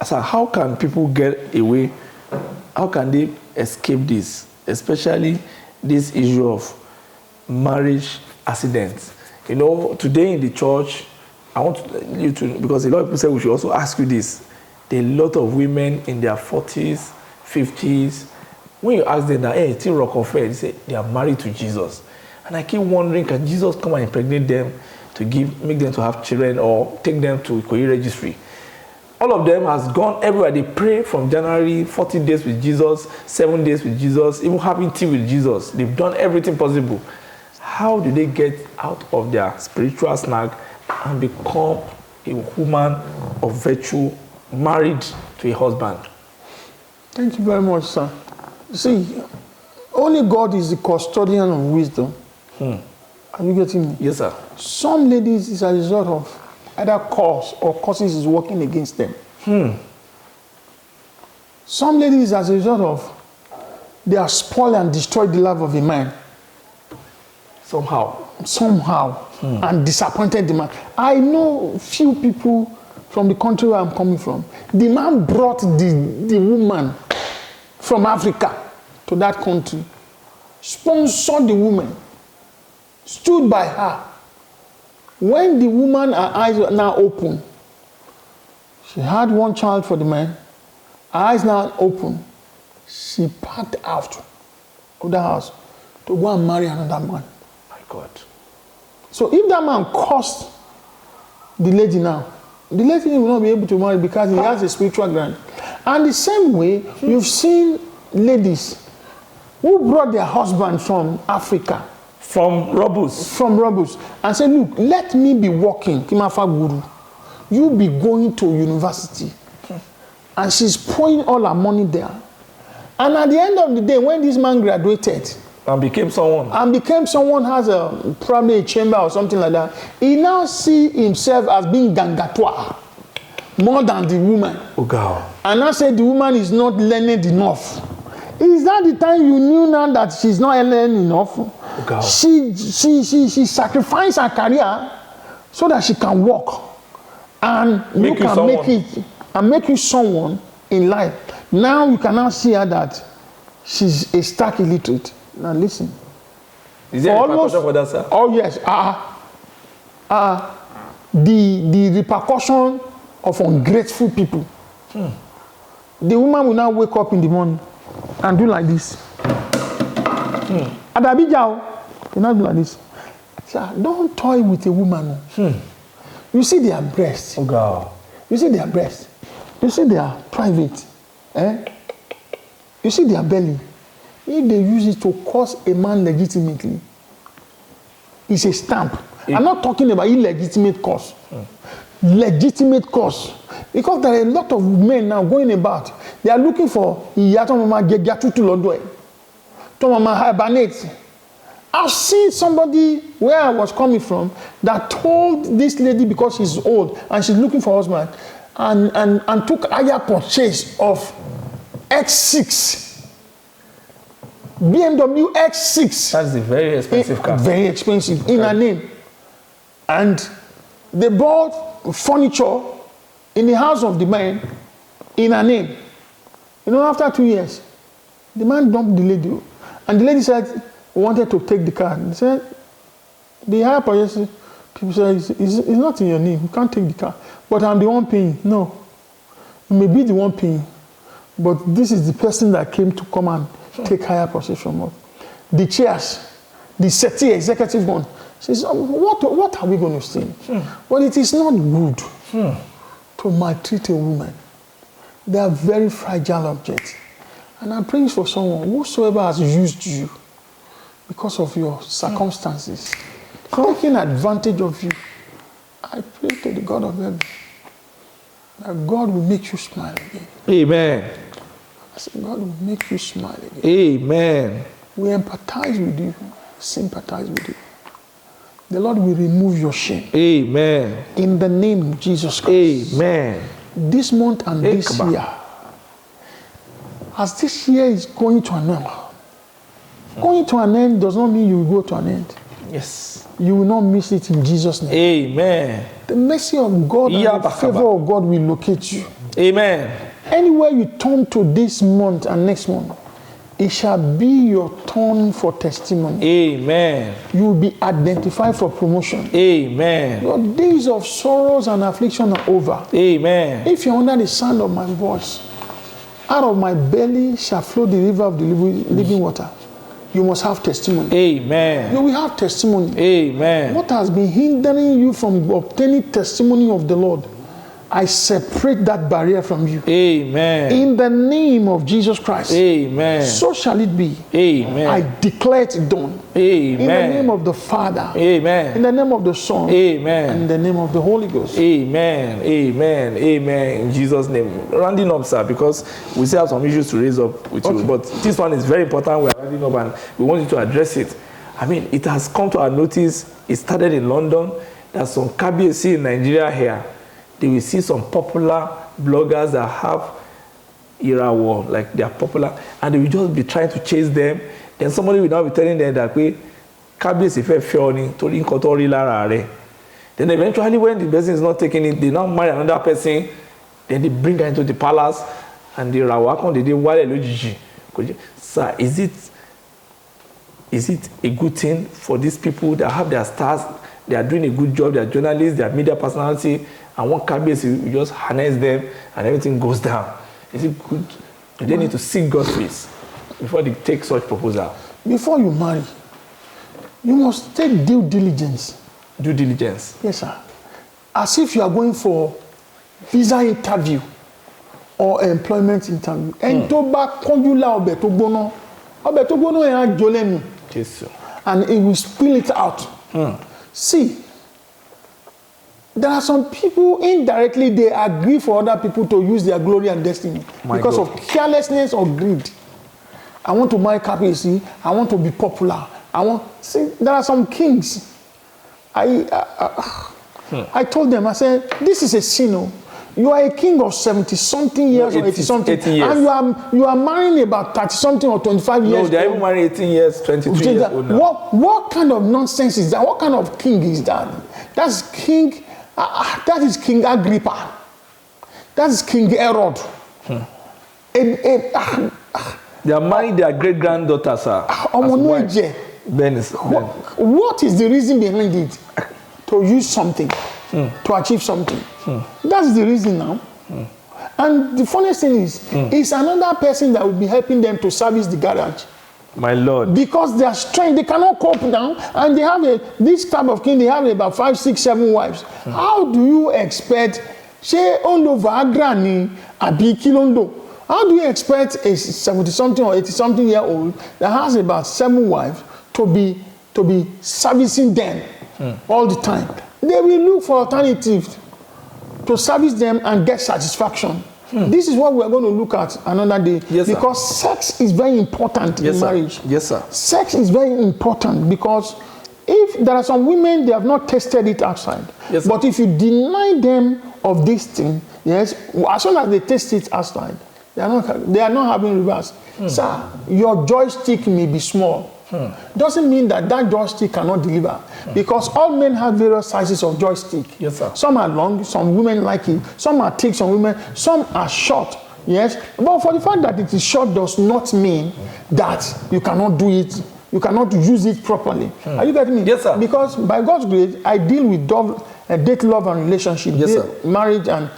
So how can people get away? How can they escape this? Especially this issue of marriage accidents. You know, today in the church, I want you to, because a lot of people say we should also ask you this. There are a lot of women in their 40s, 50s. When you ask them that, hey, it's rock of faith, they say they are married to Jesus. And I keep wondering, can Jesus come and impregnate them to make them to have children or take them to Ikoyi registry? All of them has gone everywhere. They pray from January, 40 days with Jesus, 7 days with Jesus, even having tea with Jesus. They've done everything possible. How do they get out of their spiritual snag and become a woman of virtue, married to a husband? Thank you very much, sir. See, only God is the custodian of wisdom. Are you getting me? Yes, sir. Some ladies is a result of either cause or causes is working against them. Some ladies as a result of they are spoiled and destroyed the love of a man. Somehow. And disappointed the man. I know few people from the country where I'm coming from. The man brought the woman from Africa to that country, sponsored the woman, stood by her. When the woman, her eyes were now open, she had one child for the man, her eyes now open, she packed out of the house to go and marry another man. My God. So if that man cursed the lady now, the lady will not be able to marry because he has a spiritual ground. And the same way, you've seen ladies who brought their husband from Africa. From Robus. And said, look, let me be working, Kimafa Guru. You be going to university. And she's pouring all her money there. And at the end of the day, when this man graduated, and became someone, has probably a chamber or something like that, he now see himself as being gangatwa more than the woman. Oh God. And now say the woman is not learning enough. Is that the time you knew now that she's not learning enough? Oh God. She sacrificed her career so that she can walk and Make you can someone. make it and make you someone in life. Now you can now see her that she's a stark illiterate. Now listen. Is there a Almost- repercussion for that, sir? Oh yes, the repercussion of ungrateful people. The woman will now wake up in the morning and do like this. Adabijao, you now do like this. Sir, don't toy with a woman. You see their breasts. Oh God. You see their breasts. You see their private. You see their belly. If they use it to curse a man legitimately, it's a stamp. I'm not talking about illegitimate cause. Legitimate cause. Because there are a lot of men now going about. They are looking for ìyá tó máa gẹ́gẹ́ tútù lọ́dọ̀ ẹ̀. Tó máa hibernate. I've seen somebody where I was coming from that told this lady because she's old and she's looking for a husband and took higher purchase of X6. BMW X6. That's a very expensive car. Very expensive in her name. And they bought furniture in the house of the man in her name. You know, after 2 years, the man dumped the lady. And the lady said, wanted to take the car. He said, the higher purchase, people said, it's not in your name. You can't take the car. But I'm the one paying. No. You may be the one paying. But this is the person that came to come and take higher possession of. The chairs, the settee executive one. Says, what are we going to say? Well, it is not good to maltreat a woman. They are very fragile objects. And I'm praying for someone, whosoever has used you because of your circumstances, taking advantage of you. I pray to the God of heaven that God will make you smile again. Amen. I said, God will make you smile again. Amen. We empathize with you, sympathize with you. The Lord will remove your shame. Amen. In the name of Jesus Christ. Amen. This month and this Ekba. year, as this year is going to an end, going to an end does not mean you will go to an end. Yes. You will not miss it in Jesus' name. Amen. The mercy of God and the Yabakaba. favor of God will locate you. Amen. Anywhere you turn to this month and next month, it shall be your turn for testimony. Amen. You will be identified for promotion. Amen. Your days of sorrows and affliction are over. Amen. If you're under the sound of my voice, out of my belly shall flow the river of the living water. You must have testimony. Amen. You will have testimony. Amen. What has been hindering you from obtaining testimony of the Lord, I separate that barrier from you. Amen. In the name of Jesus Christ. Amen. So shall it be. Amen. I declare it done. Amen. In the name of the Father. Amen. In the name of the Son. Amen. And in the name of the Holy Ghost. Amen. Amen. Amen. In Jesus' name. Rounding up, sir, because we still have some issues to raise up with you. But this one is very important. We are rounding up and we want you to address it. I mean, it has come to our notice. It started in London. There's some KBC in Nigeria here. They will see some popular bloggers that have Irawo, like they are popular, and they will just be trying to chase them. Then somebody will now be telling them that we KBC fẹ́ torí nǹkan tó rí lára rẹ̀. Then eventually when the person is not taking it, they now marry another person. Then they bring her into the palace and the Irawo kan dey wálẹ̀ lójijì. Sir, is it a good thing for these people that have their stars? They are doing a good job. They are journalists. They are media personality. And one KBS, you just harness them and everything goes down. Is it good? Do they need to seek God's face before they take such proposal? Before you marry, you must take due diligence. Due diligence. Yes, sir. As if you are going for visa interview or employment interview. And tó bá kánjú lá ọbẹ̀ tó gbóná yẹn á jó lẹ́nu. Jesus. And it will spill it out. See, there are some people indirectly they agree for other people to use their glory and destiny because of carelessness or greed. I want to marry KBC. I want to be popular. See, there are some kings. I told them, I said, this is a sin. You are a king of 70-something years or 80-something, 80 years. and you are marrying about 30-something or 25 years. No, they're even married 18 years, 23 years old now. What kind of nonsense is that? What kind of king is that? That's King. That is King Agrippa. That is King Herod. They are marrying their great granddaughter, sir. What is the reason behind it? To use something, to achieve something. That's the reason now. And the funniest thing is, it's another person that will be helping them to service the garage. My Lord. Because they are strength, they cannot cope now, and they have this type of king, they have about 5, 6, 7 wives. How do you expect, say, Ondo Vagra ni Abi Kilondo? How do you expect a 70-something or 80-something year old that has about 7 wives to be servicing them all the time? They will look for alternatives to service them and get satisfaction. This is what we are going to look at another day. Yes, because sex is very important in marriage. Yes, sir. Sex is very important because if there are some women, they have not tested it outside. Yes, but if you deny them of this thing, yes, as soon as they taste it outside, they are not having reverse. Sir, your joystick may be small. Doesn't mean that joystick cannot deliver. Because all men have various sizes of joystick. Yes, sir. Some are long, some women like it. Some are thick, some women. Some are short. Yes. But for the fact that it is short does not mean that you cannot do it. You cannot use it properly. Are you getting me? Yes, sir. Because by God's grace, I deal with date, love, and relationship. Yes, sir. Marriage and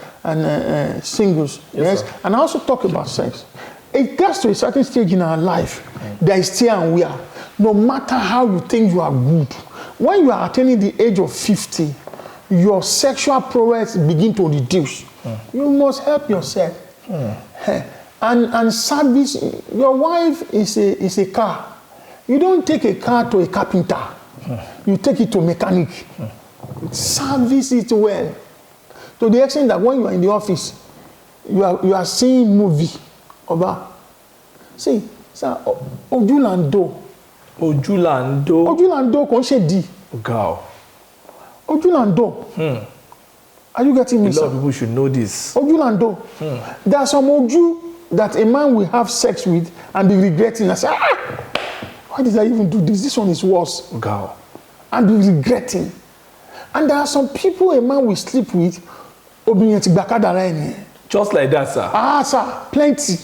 singles. Yes. And I also talk about sex. It gets to a certain stage in our life. There is tear and wear. No matter how you think you are good, when you are attaining the age of 50, your sexual prowess begin to reduce. You must help yourself. And service. Your wife is a car. You don't take a car to a carpenter. You take it to a mechanic. Service it well. To the extent that when you are in the office, you are seeing movie over. See, sir, Ojulando kò ṣe di. Girl. Ojulando. Are you getting me, A lot sir? of people should know this. Ojulando. There are some Oju that a man will have sex with and be regretting and say, why did I even do this? This one is worse. Girl. And be regretting. And there are some people a man will sleep with. Just like that, sir. Sir, plenty.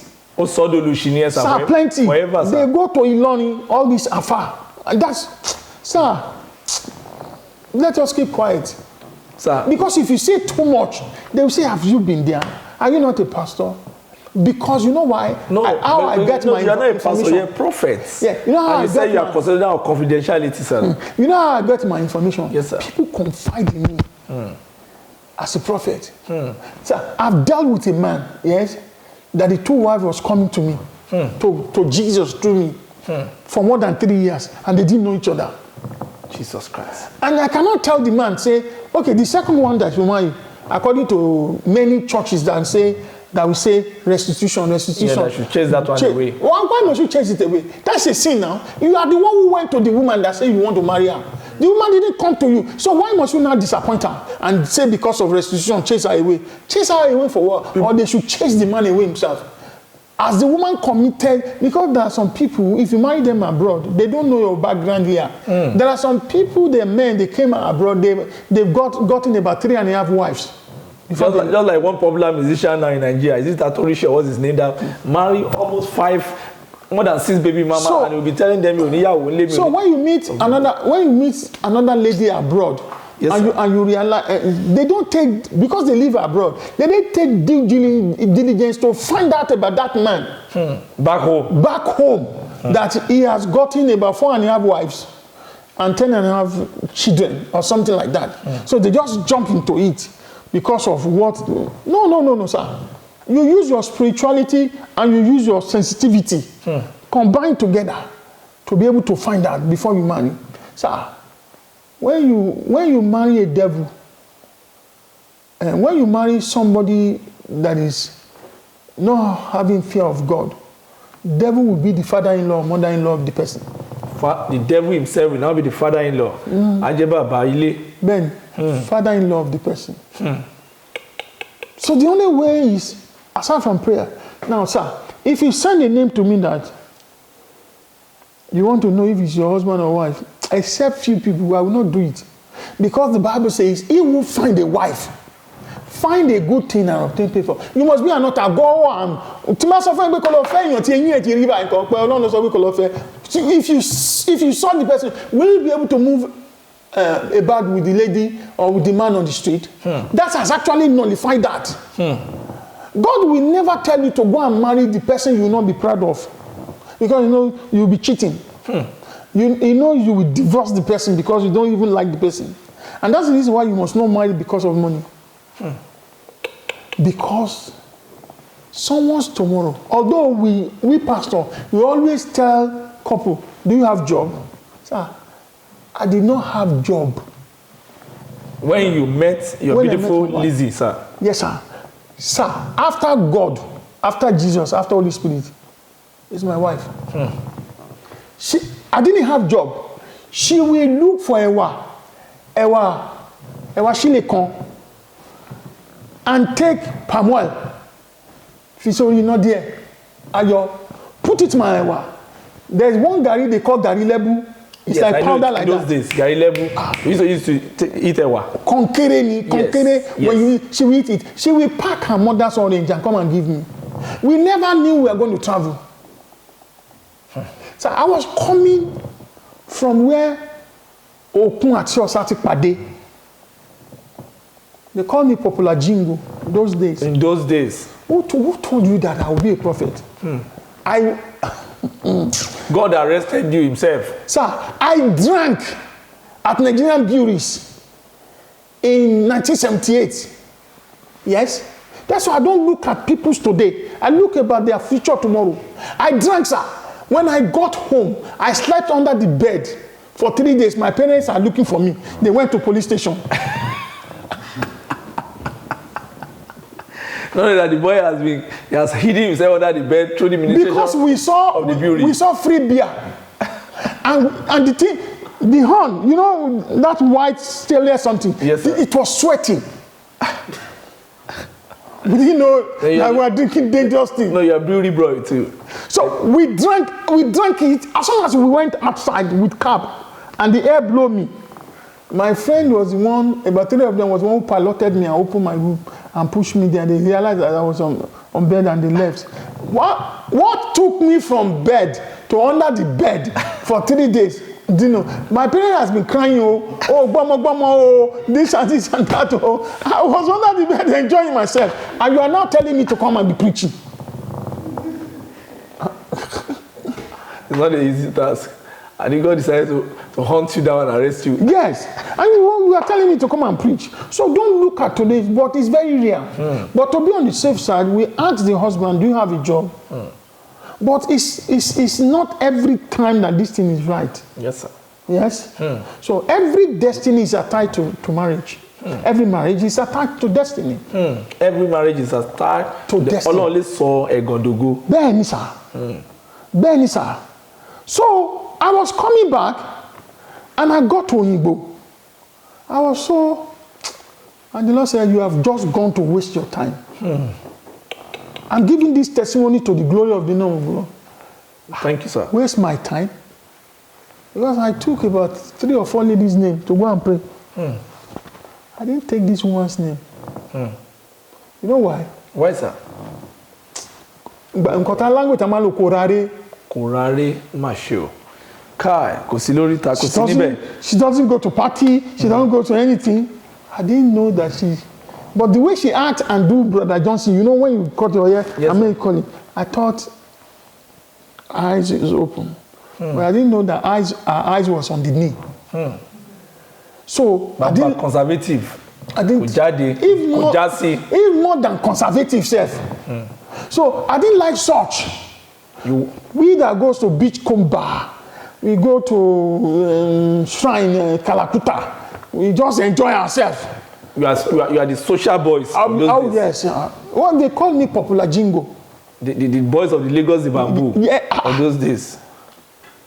Sir, plenty. Forever, sir. They go to Iloni, all this afar. And that's, sir, let us keep quiet. Sir. Because if you say too much, they will say, have you been there? Are you not a pastor? Because you know why? No, I get my information. You're not a pastor, you're a prophet. Yeah, you know how and you say you are considered of confidentiality, sir. You know how I get my information? Yes, sir. People confide in me as a prophet. So I've dealt with a man, yes, that the 2 wives was coming to me, to Jesus through me, for more than 3 years, and they didn't know each other. Jesus Christ. And I cannot tell the man, say, okay, the second one that you marry, according to many churches that will say restitution. Yeah, that should chase that one away. Why must you chase it away? That's a sin now. You are the one who went to the woman that said you want to marry her. The woman didn't come to you. So why must you not disappoint her and say because of restitution, chase her away? Chase her away for what? Or they should chase the man away himself. As the woman committed, because there are some people, if you marry them abroad, they don't know your background here. There are some people, the men, they came abroad, they've gotten about 3.5 wives. Just like one popular musician now in Nigeria, is it Atorisha, what's his name, that marry almost 5, more than 6 baby mama, and he'll be telling them, so when you meet another lady abroad, yes, and you realize they don't take, because they live abroad, they don't take due diligence to find out about that man back home that he has gotten about 4.5 wives and 10.5 children or something like that. So they just jump into it because of what? No, sir. You use your spirituality and you use your sensitivity combined together to be able to find out before you marry. Sir, when you marry a devil, and when you marry somebody that is not having fear of God, devil will be the father-in-law or mother-in-law of the person. The devil himself will now be the father-in-law. Then, father-in-law of the person. So the only way is, aside from prayer. Now, sir, if you send a name to me that you want to know if it's your husband or wife, except few people, I will not do it. Because the Bible says, he will find a wife. Find a good thing and obtain favor. You must be not a go and if you saw the person, will you be able to move about with the lady or with the man on the street? That has actually nullified that. God will never tell you to go and marry the person you will not be proud of. Because you know you'll be cheating. You know you will divorce the person because you don't even like the person. And that's the reason why you must not marry because of money. Because someone's tomorrow. Although we pastor, we always tell couple, do you have job? Sir, I did not have job. When you met your beautiful Lizzie, sir. Yes, sir. Sir, after God, after Jesus, after Holy Spirit, is my wife. I didn't have job. She will look for Ewa Shilekon, and take palm oil. If it's only not there, Ayo, put it my Ewa. There's one gari they call gari lebu. It's yes, like powder like those that. Days, gari lebu. We used to eat Ewa. Konkere. Yes. When she will eat it, she will pack her mother's orange and come and give me. We never knew we were going to travel. So I was coming from where Okun ati Osati Pade. They call me Popular Jingo those days. In those days. Who told you that I will be a prophet? God arrested you himself. Sir, I drank at Nigerian breweries in 1978. Yes? That's why I don't look at people's today. I look about their future tomorrow. I drank, sir. When I got home, I slept under the bed for 3 days. My parents are looking for me. They went to police station. Not only that the boy has hidden himself under the bed through the ministration because we saw free beer. and the thing, the horn, you know that white stainless something. Yes, sir. It was sweating. We didn't know that we were drinking dangerous things. No, you're a beauty boy too. So we drank it as soon as we went outside with cab and the air blew me. My friend was the one, about 3 of them was the one who piloted me and opened my room and pushed me there. They realized that I was on bed and they left. What took me from bed to under the bed for 3 days? Do you know? My parents has been crying, this and this and that. I was under the bed enjoying myself. And you are now telling me to come and be preaching. It's not an easy task. I think God decided to hunt you down and arrest you. Yes. And you are telling me to come and preach. So don't look at today, but it's very real. But to be on the safe side, we ask the husband, do you have a job? But it's not every time that this thing is right. Yes, sir. Yes? So every destiny is attached to marriage. Every marriage is attached to destiny. Every marriage is attached to destiny. Only saw a Gondogo. Bẹ́ẹ̀ni sir. Bẹ́ẹ̀ni sir. So I was coming back and I got to Oyingbo. I was so, and the Lord said, you have just gone to waste your time. I'm giving this testimony to the glory of the name of God. Thank you, sir. Waste my time. Because I took about 3 or 4 ladies' names to go and pray. I didn't take this woman's name. You know why? Why, sir? In Kotan language, I'm a Kurare Masho. Kai, Kosilorita, Kosinibe. She doesn't go to party. She doesn't go to anything. I didn't know that she. But the way she act and do, Brother Johnson, you know when you cut your hair, yes, I thought her eyes is open. But I didn't know that her eyes was on the knee. So but conservative. I didn't. Even more than conservative self. So I didn't like such. We that goes to Beachcomber, we go to shrine Kalakuta. We just enjoy ourselves. You are the social boys. Yes. Well, they call me Popular Jingo. The boys of the Lagos the Bamboo. Yeah. Of those days.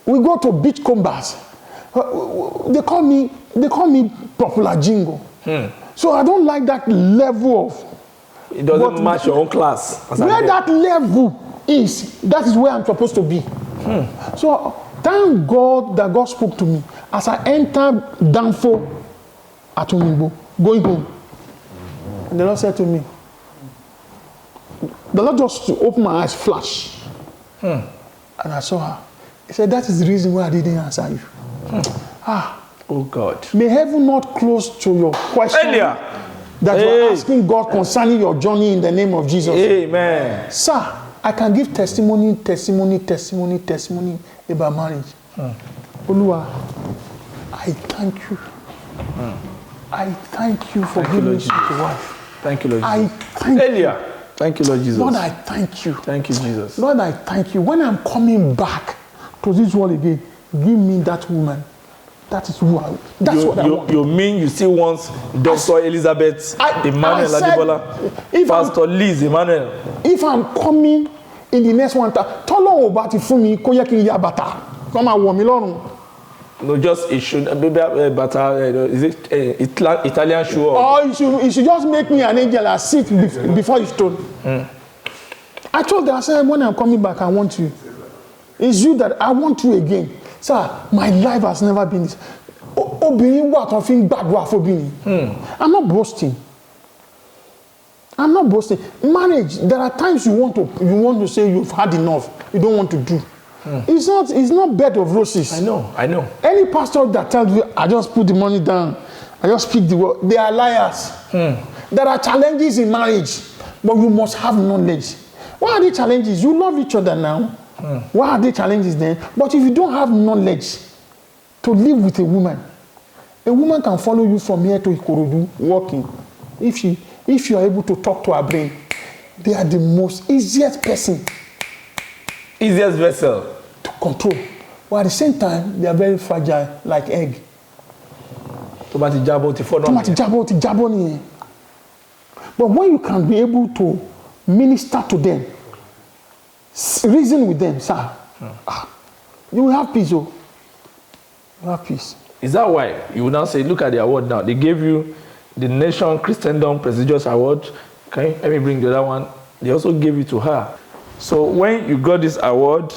We go to Beachcombers. They call me Popular Jingo. So I don't like that level of. It doesn't match your own class. Where that level is, that is where I'm supposed to be. So thank God that God spoke to me as I entered Danfo at Onigbo, going home. And the Lord said to me, the Lord just opened my eyes, flash. And I saw her. He said, that is the reason why I didn't answer you. Oh God. May heaven not close to your question that you're asking God concerning your journey in the name of Jesus. Amen. Sir, I can give testimony about marriage. Oluwa, I thank you. I thank you for giving me such a wife. Thank you, Lord Jesus. I thank you. Thank you, Lord Jesus. Lord, I thank you. Thank you, Jesus. Lord, I thank you. When I'm coming back to this world again, give me that woman. That is who I. That's what I want. You mean you still want Dr. Elizabeth Emmanuel Adebola, Pastor Liz Emmanuel? If I'm coming in the next one, tọ́lọ́ ò bá ti fún mi kó yẹ kí n ya bàtà kó máa wọ̀ mí lọ́rùn. No, just it should maybe bàtà is it Italian shoe? Or it should just make me an angel and sit before his throne. I told her, I said, when I'm coming back, I want you. It's you that I want you again. Sir, my life has never been this. Obìnrin wà tó fi ń gbàdúrà fóbìnrin. I'm not boasting. I'm not boasting. Marriage, there are times you want to say you've had enough. You don't want to do. It's not bed of roses. I know. Any pastor that tells you, I just put the money down, I just speak the word, they are liars. There are challenges in marriage, but you must have knowledge. What are the challenges? You love each other now. What are the challenges then? But if you don't have knowledge to live with a woman can follow you from here to Ikorodu walking. If you are able to talk to her brain, they are the most easiest person. Easiest vessel to control. But at the same time, they are very fragile, like egg. Tomati jabo ti fọ́. But when you can be able to minister to them, reason with them, sir, you will have peace. You have peace. Is that why you will now say, look at the award now? They gave you the Nation Christendom Prestigious Award. Let me bring the other one. They also gave it to her. So when you got this award,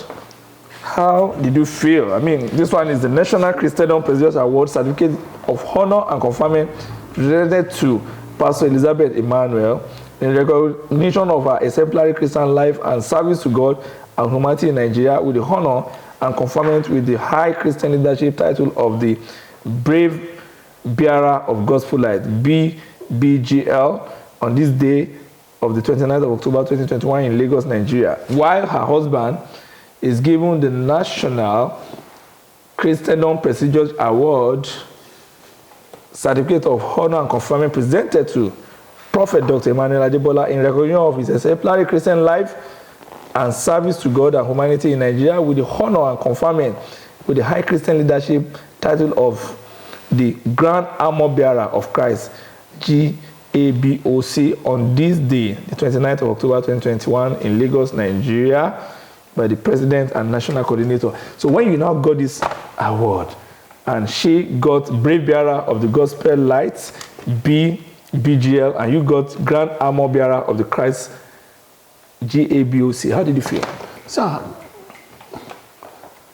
how did you feel? I mean, this one is the National Christendom Prestigious Award, Certificate of Honor and Conferment, presented to Pastor Elizabeth Emmanuel in recognition of her exemplary Christian life and service to God and humanity in Nigeria, with the honor and conferment with the High Christian Leadership title of the Brave Bearer of Gospel Light, BBGL, on this day of the 29th of October 2021 in Lagos, Nigeria, while her husband is given the National Christendom Prestigious Award, Certificate of Honor and Conferment, presented to Prophet Dr. Emmanuel Adebola in recognition of his exemplary Christian life and service to God and humanity in Nigeria, with the honor and conferment with the High Christian Leadership title of the Grand Armor Bearer of Christ, GABOC, on this day, the 29th of October 2021 in Lagos, Nigeria, by the President and National Coordinator. So when you now got this award, and she got Brave Bearer of the Gospel Lights, BGL, and you got Grand Armor Bearer of the Christ, GABOC. How did you feel? Sir,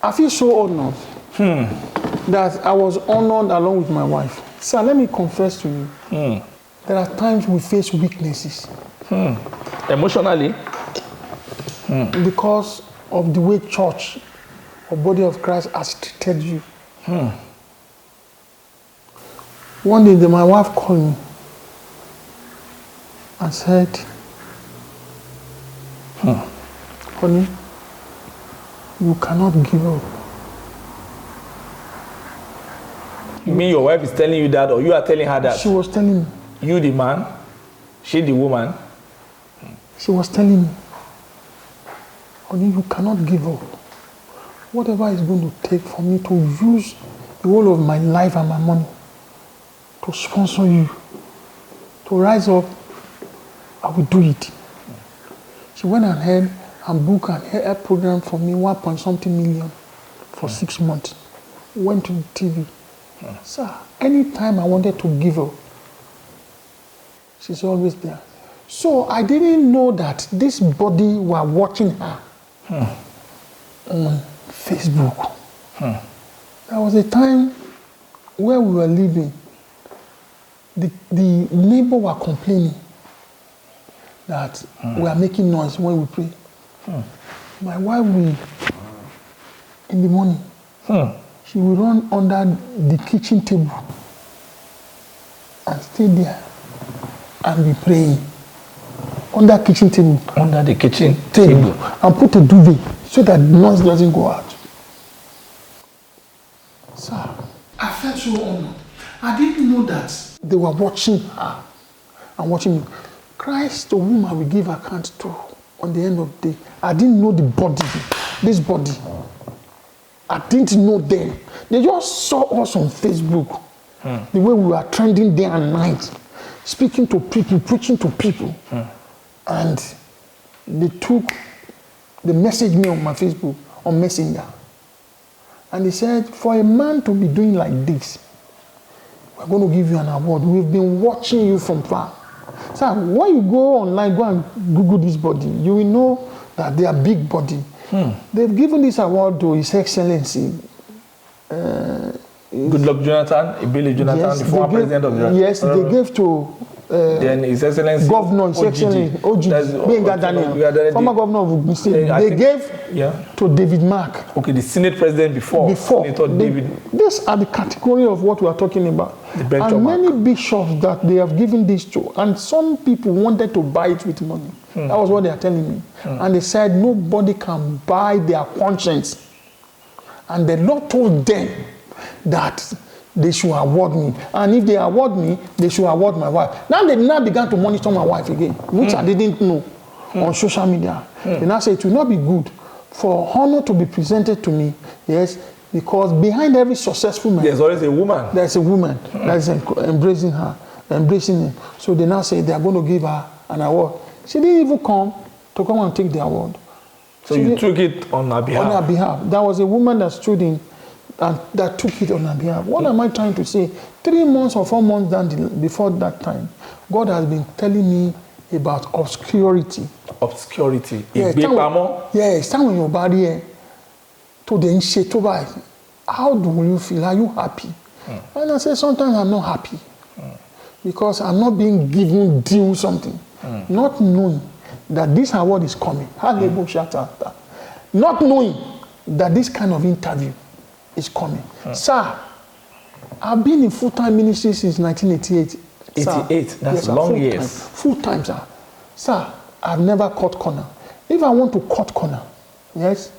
I feel so honored that I was honored along with my wife. Sir, let me confess to you. There are times we face weaknesses. Emotionally? Because of the way church or body of Christ has treated you. One day, my wife called me and said, honey, you cannot give up. You mean your wife is telling you that, or you are telling her that? She was telling me. You the man, she the woman? She was telling me, honey, you cannot give up. Whatever is going to take for me to use the whole of my life and my money to sponsor you, to rise up, I will do it. She went ahead and booked an air program for me, 1.something million for 6 months. Went to the TV. Sir, anytime I wanted to give up, she's always there. So I didn't know that this body were watching her on Facebook. There was a time where we were living. The neighbor were complaining that we are making noise when we pray. My wife will, in the morning, she will run under the kitchen table and stay there and be praying. Under kitchen table. Under the kitchen table. And put a duvet so that the noise doesn't go out. Sir, I felt so honored. I didn't know that they were watching her and watching me. Christ, the woman we give account to on the end of the day. I didn't know the body, this body. I didn't know them. They just saw us on Facebook. The way we were trending day and night, speaking to people, preaching to people. And they messaged me on my Facebook, on Messenger. And they said, for a man to be doing like this, we're going to give you an award. We've been watching you from far. So when you go online, go and Google this body, you will know that they are big body. They've given this award to His Excellency. Goodluck Jonathan, Ibili Jonathan, Yes, the former president of the... Yes, they gave to then His Excellency Governor, His Excellency, Gbenga Daniel, former governor of Ogun State. They gave to David Mark. Okay, the Senate president before Senator David. These are the category of what we are talking about. And many bishops that they have given this to, and some people wanted to buy it with money. That was what they are telling me. And they said nobody can buy their conscience. And the Lord told them that they should award me. And if they award me, they should award my wife. Now they now began to monitor my wife again, which I didn't know on social media. They now say it will not be good for honor to be presented to me, yes, because behind every successful man, there's always a woman. There's a woman that is embracing her, embracing him. So they now say they are going to give her an award. She didn't even come and take the award. So you took it on her behalf? On her behalf. There was a woman that stood in and that took it on her behalf. What am I trying to say? 3 months or 4 months before that time, God has been telling me about obscurity. Obscurity? Yes, time when your body to the initiate. How do you feel? Are you happy? And I say sometimes I'm not happy because I'm not being given due something, not knowing that this award is coming. Not knowing that this kind of interview is coming. Sir, I've been in full-time ministry since 1988. 88, that's long years. Full-time, sir. Sir, I've never cut corner. If I want to cut corner, yes,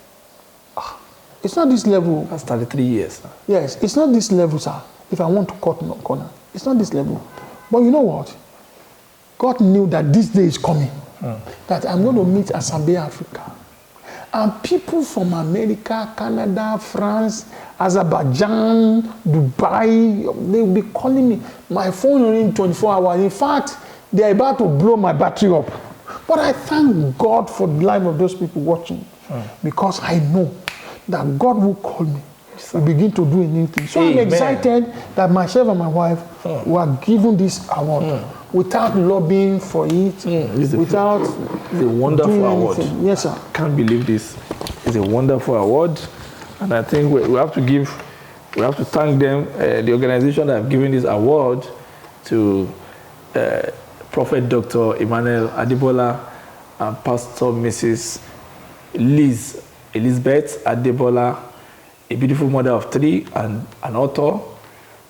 it's not this level. That's 33 years. Sir. Yes, it's not this level, sir. If I want to cut corner, it's not this level. But you know what? God knew that this day is coming. That I'm going to meet Assemblée Africa. And people from America, Canada, France, Azerbaijan, Dubai, they will be calling me. My phone will ring 24 hours. In fact, they are about to blow my battery up. But I thank God for the life of those people watching. Because I know that God will call me. We begin to do a new thing. So Amen. I'm excited that myself and my wife were given this award without lobbying for it, without it's a wonderful award. Yes, sir. I can't believe this. It's a wonderful award, and I think we have to thank them, the organization that have given this award to Prophet Dr. Emmanuel Adebola and Pastor Mrs. Elizabeth Adebola, a beautiful mother of 3 and an author.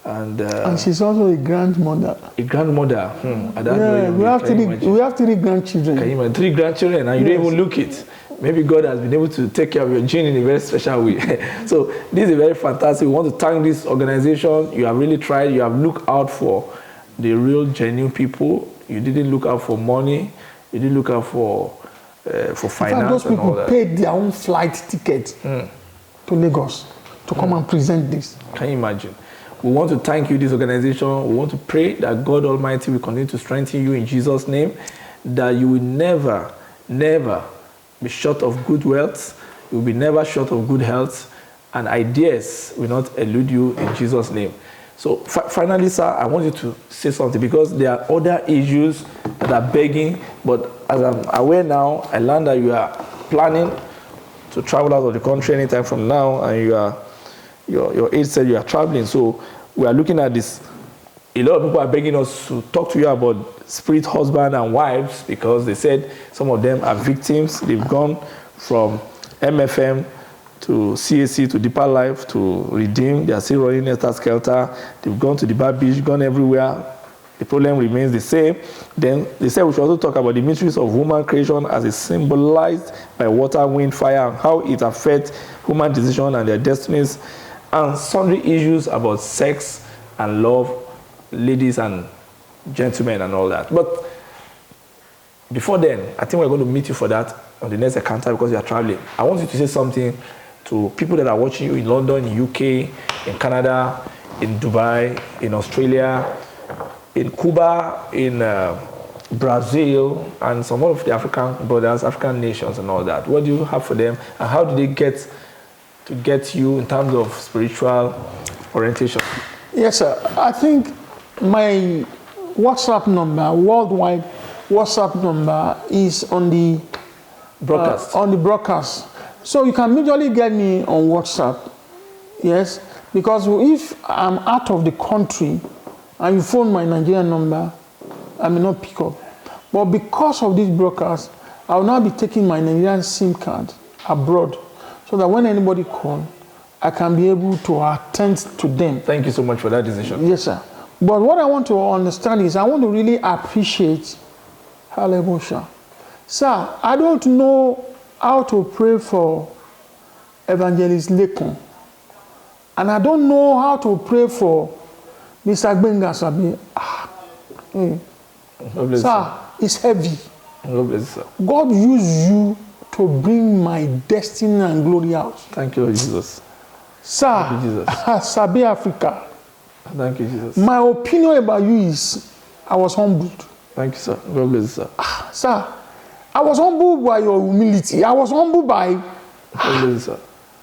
And she's also a grandmother. A grandmother. We have 3 grandchildren. Can you imagine 3 grandchildren and you don't even look it? Maybe God has been able to take care of your gene in a very special way. So this is very fantastic. We want to thank this organization. You have really tried. You have looked out for the real, genuine people. You didn't look out for money. You didn't look out for finance. In fact, those people paid their own flight ticket to Lagos to come and present this. Can you imagine? We want to thank you, this organization. We want to pray that God Almighty will continue to strengthen you in Jesus' name, that you will never, never be short of good wealth. You will be never short of good health, and ideas will not elude you in Jesus' name. So finally, sir, I want you to say something because there are other issues that are begging. But as I'm aware now, I learned that you are planning to travel out of the country anytime from now, and your age said you are traveling. So we are looking at this. A lot of people are begging us to talk to you about spirit husband and wives because they said some of them are victims. They've gone from MFM to CAC to Deeper Life to Redeem. They are still running Helter Skelter. They've gone to the bar beach, gone everywhere. The problem remains the same. Then they said we should also talk about the mysteries of human creation as is symbolized by water, wind, fire, and how it affects human decisions and their destinies, and sundry issues about sex and love, ladies and gentlemen and all that. But before then, I think we're going to meet you for that on the next encounter because you are traveling. I want you to say something to people that are watching you in London, in UK, in Canada, in Dubai, in Australia, in Cuba, in Brazil, and some of the African brothers, African nations and all that. What do you have for them, and how do they get you in terms of spiritual orientation? Yes, sir. I think my WhatsApp number, worldwide WhatsApp number, is on the broadcast. So you can usually get me on WhatsApp. Yes, because if I'm out of the country and you phone my Nigerian number, I may not pick up. But because of this broadcast, I will now be taking my Nigerian SIM card abroad so that when anybody calls, I can be able to attend to them. Thank you so much for that decision. Yes, sir. But what I want to understand is I want to really appreciate Hallelujah. Sir, I don't know how to pray for Evangelist Lekon. And I don't know how to pray for Mr. Gbenga Sabi. Sir, it's heavy. God used you to bring my destiny and glory out. Thank you, Lord Jesus. Sir, thank you, Jesus. Sabi Africa. Thank you, Jesus. My opinion about you is I was humbled. Thank you, sir. God bless you, sir. Sir, I was humbled by your humility. I was humbled by God bless you, sir.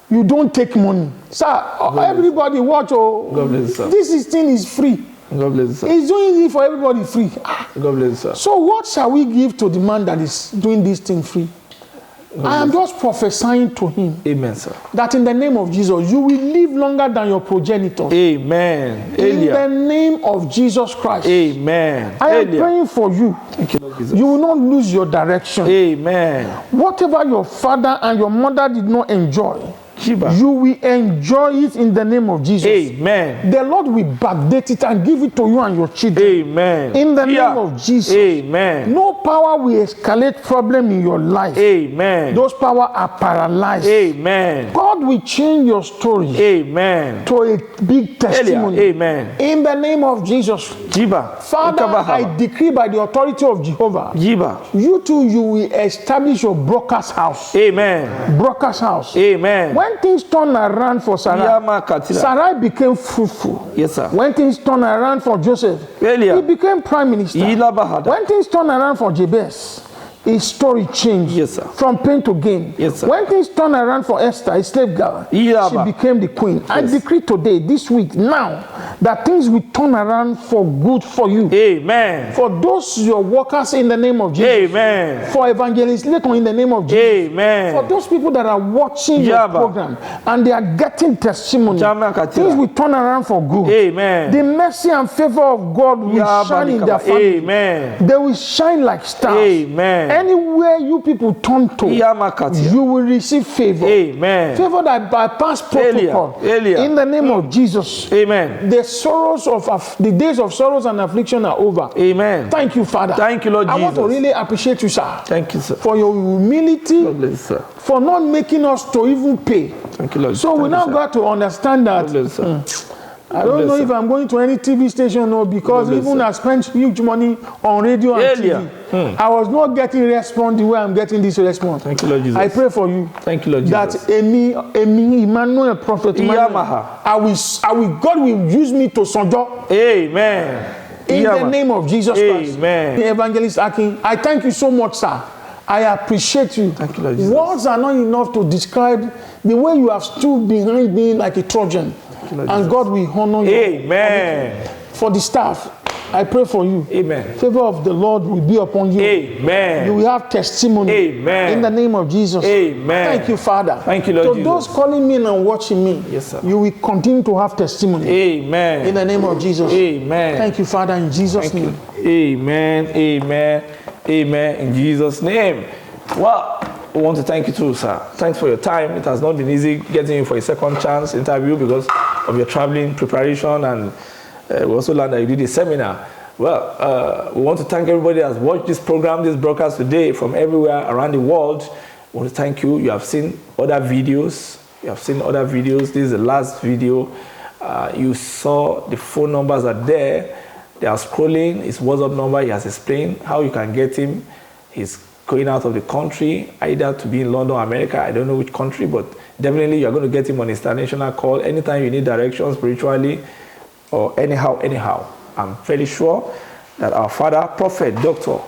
You don't take money. Sir, everybody watch. God bless you, sir. This thing is free. God bless you, sir. He's doing it for everybody free. God bless you, sir. So what shall we give to the man that is doing this thing free? I am just prophesying to him. Amen, sir. That in the name of Jesus, you will live longer than your progenitors. Amen. In the name of Jesus Christ. Amen. I am praying for you. Thank you, Lord Jesus. You will not lose your direction. Amen. Whatever your father and your mother did not enjoy, you will enjoy it in the name of Jesus. Amen. The Lord will backdate it and give it to you and your children. Amen. In the name of Jesus. Amen. No power will escalate problem in your life. Amen. Those powers are paralyzed. Amen. God will change your story. Amen. To a big testimony. Amen. In the name of Jesus. Jiba. Father, I decree by the authority of Jehovah. Jiba. You too, you will establish your broker's house. Amen. Broker's house. Amen. When things turned around for Sarai, Sarai became fruitful. Yes, sir. When things turned around for Joseph, he became prime minister. When things turned around for Jabez, his story changed. Yes, sir. From pain to gain. Yes, sir. When things turned around for Esther, a slave girl, she became the queen. Yes. I decree today, this week, now, that things will turn around for good for you. Amen. For those your workers in the name of Jesus. Amen. For Evangelist Lekon in the name of Jesus. Amen. For those people that are watching your program and they are getting testimony, things will turn around for good. Amen. The mercy and favor of God will shine in their family. Amen. They will shine like stars. Amen. Anywhere you people turn to, you will receive favor. Amen. Favor that bypass protocol. In the name of Jesus. Amen. The days of sorrows and affliction are over. Amen. Thank you, Father. Thank you, Lord Jesus. I want to really appreciate you, sir. Thank you, sir. For your humility. God bless, sir. For not making us to even pay. Thank you, Lord. So we now got to understand that. God bless, sir. I don't know if I'm going to any TV station or because even I spent huge money on radio and TV. I was not getting response the way I'm getting this response. Thank you, Lord Jesus. I pray for you. Thank you, Lord Jesus. That Emmanuel, Prophet Emmanuel, God will use me to sojourn. Amen. In the name of Jesus Christ. Amen. The Evangelist Akin, I thank you so much, sir. I appreciate you. Thank you, Lord Jesus. Words are not enough to describe the way you have stood behind me like a Trojan. you, Lord And Jesus. God will honor you. Amen. For the staff, I pray for you. Amen. Favor of the Lord will be upon you. Amen. You will have testimony. Amen. In the name of Jesus. Amen. Thank you, Father. Thank you, Lord To Jesus. those calling me and watching me, Yes, sir. you will continue to have testimony. Amen. In the name of Jesus. Amen. Thank you, Father, in Jesus' Thank name. you. Amen. Amen. Amen. In Jesus' name. Well, we want to thank you too, sir. Thanks for your time. It has not been easy getting you for a second chance interview because of your traveling preparation, and we also learned that you did a seminar. Well, we want to thank everybody that has watched this program, this broadcast today from everywhere around the world. We want to thank you. You have seen other videos. This is the last video. You saw the phone numbers are there. They are scrolling. His WhatsApp number, he has explained how you can get him. He's going out of the country, either to be in London or America. I don't know which country, but definitely you're going to get him on his international call anytime you need direction spiritually or anyhow. I'm fairly sure that our father, Prophet Dr.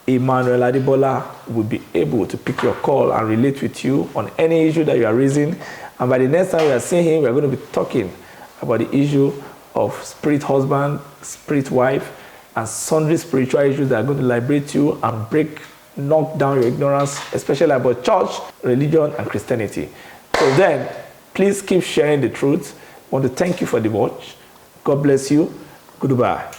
Emmanuel Adebola, will be able to pick your call and relate with you on any issue that you are raising. And by the next time we are seeing him, we are going to be talking about the issue of spirit husband, spirit wife, and sundry spiritual issues that are going to liberate you and knock down your ignorance, especially about church, religion, and Christianity. So then, please keep sharing the truth. I want to thank you for the watch. God bless you. Goodbye.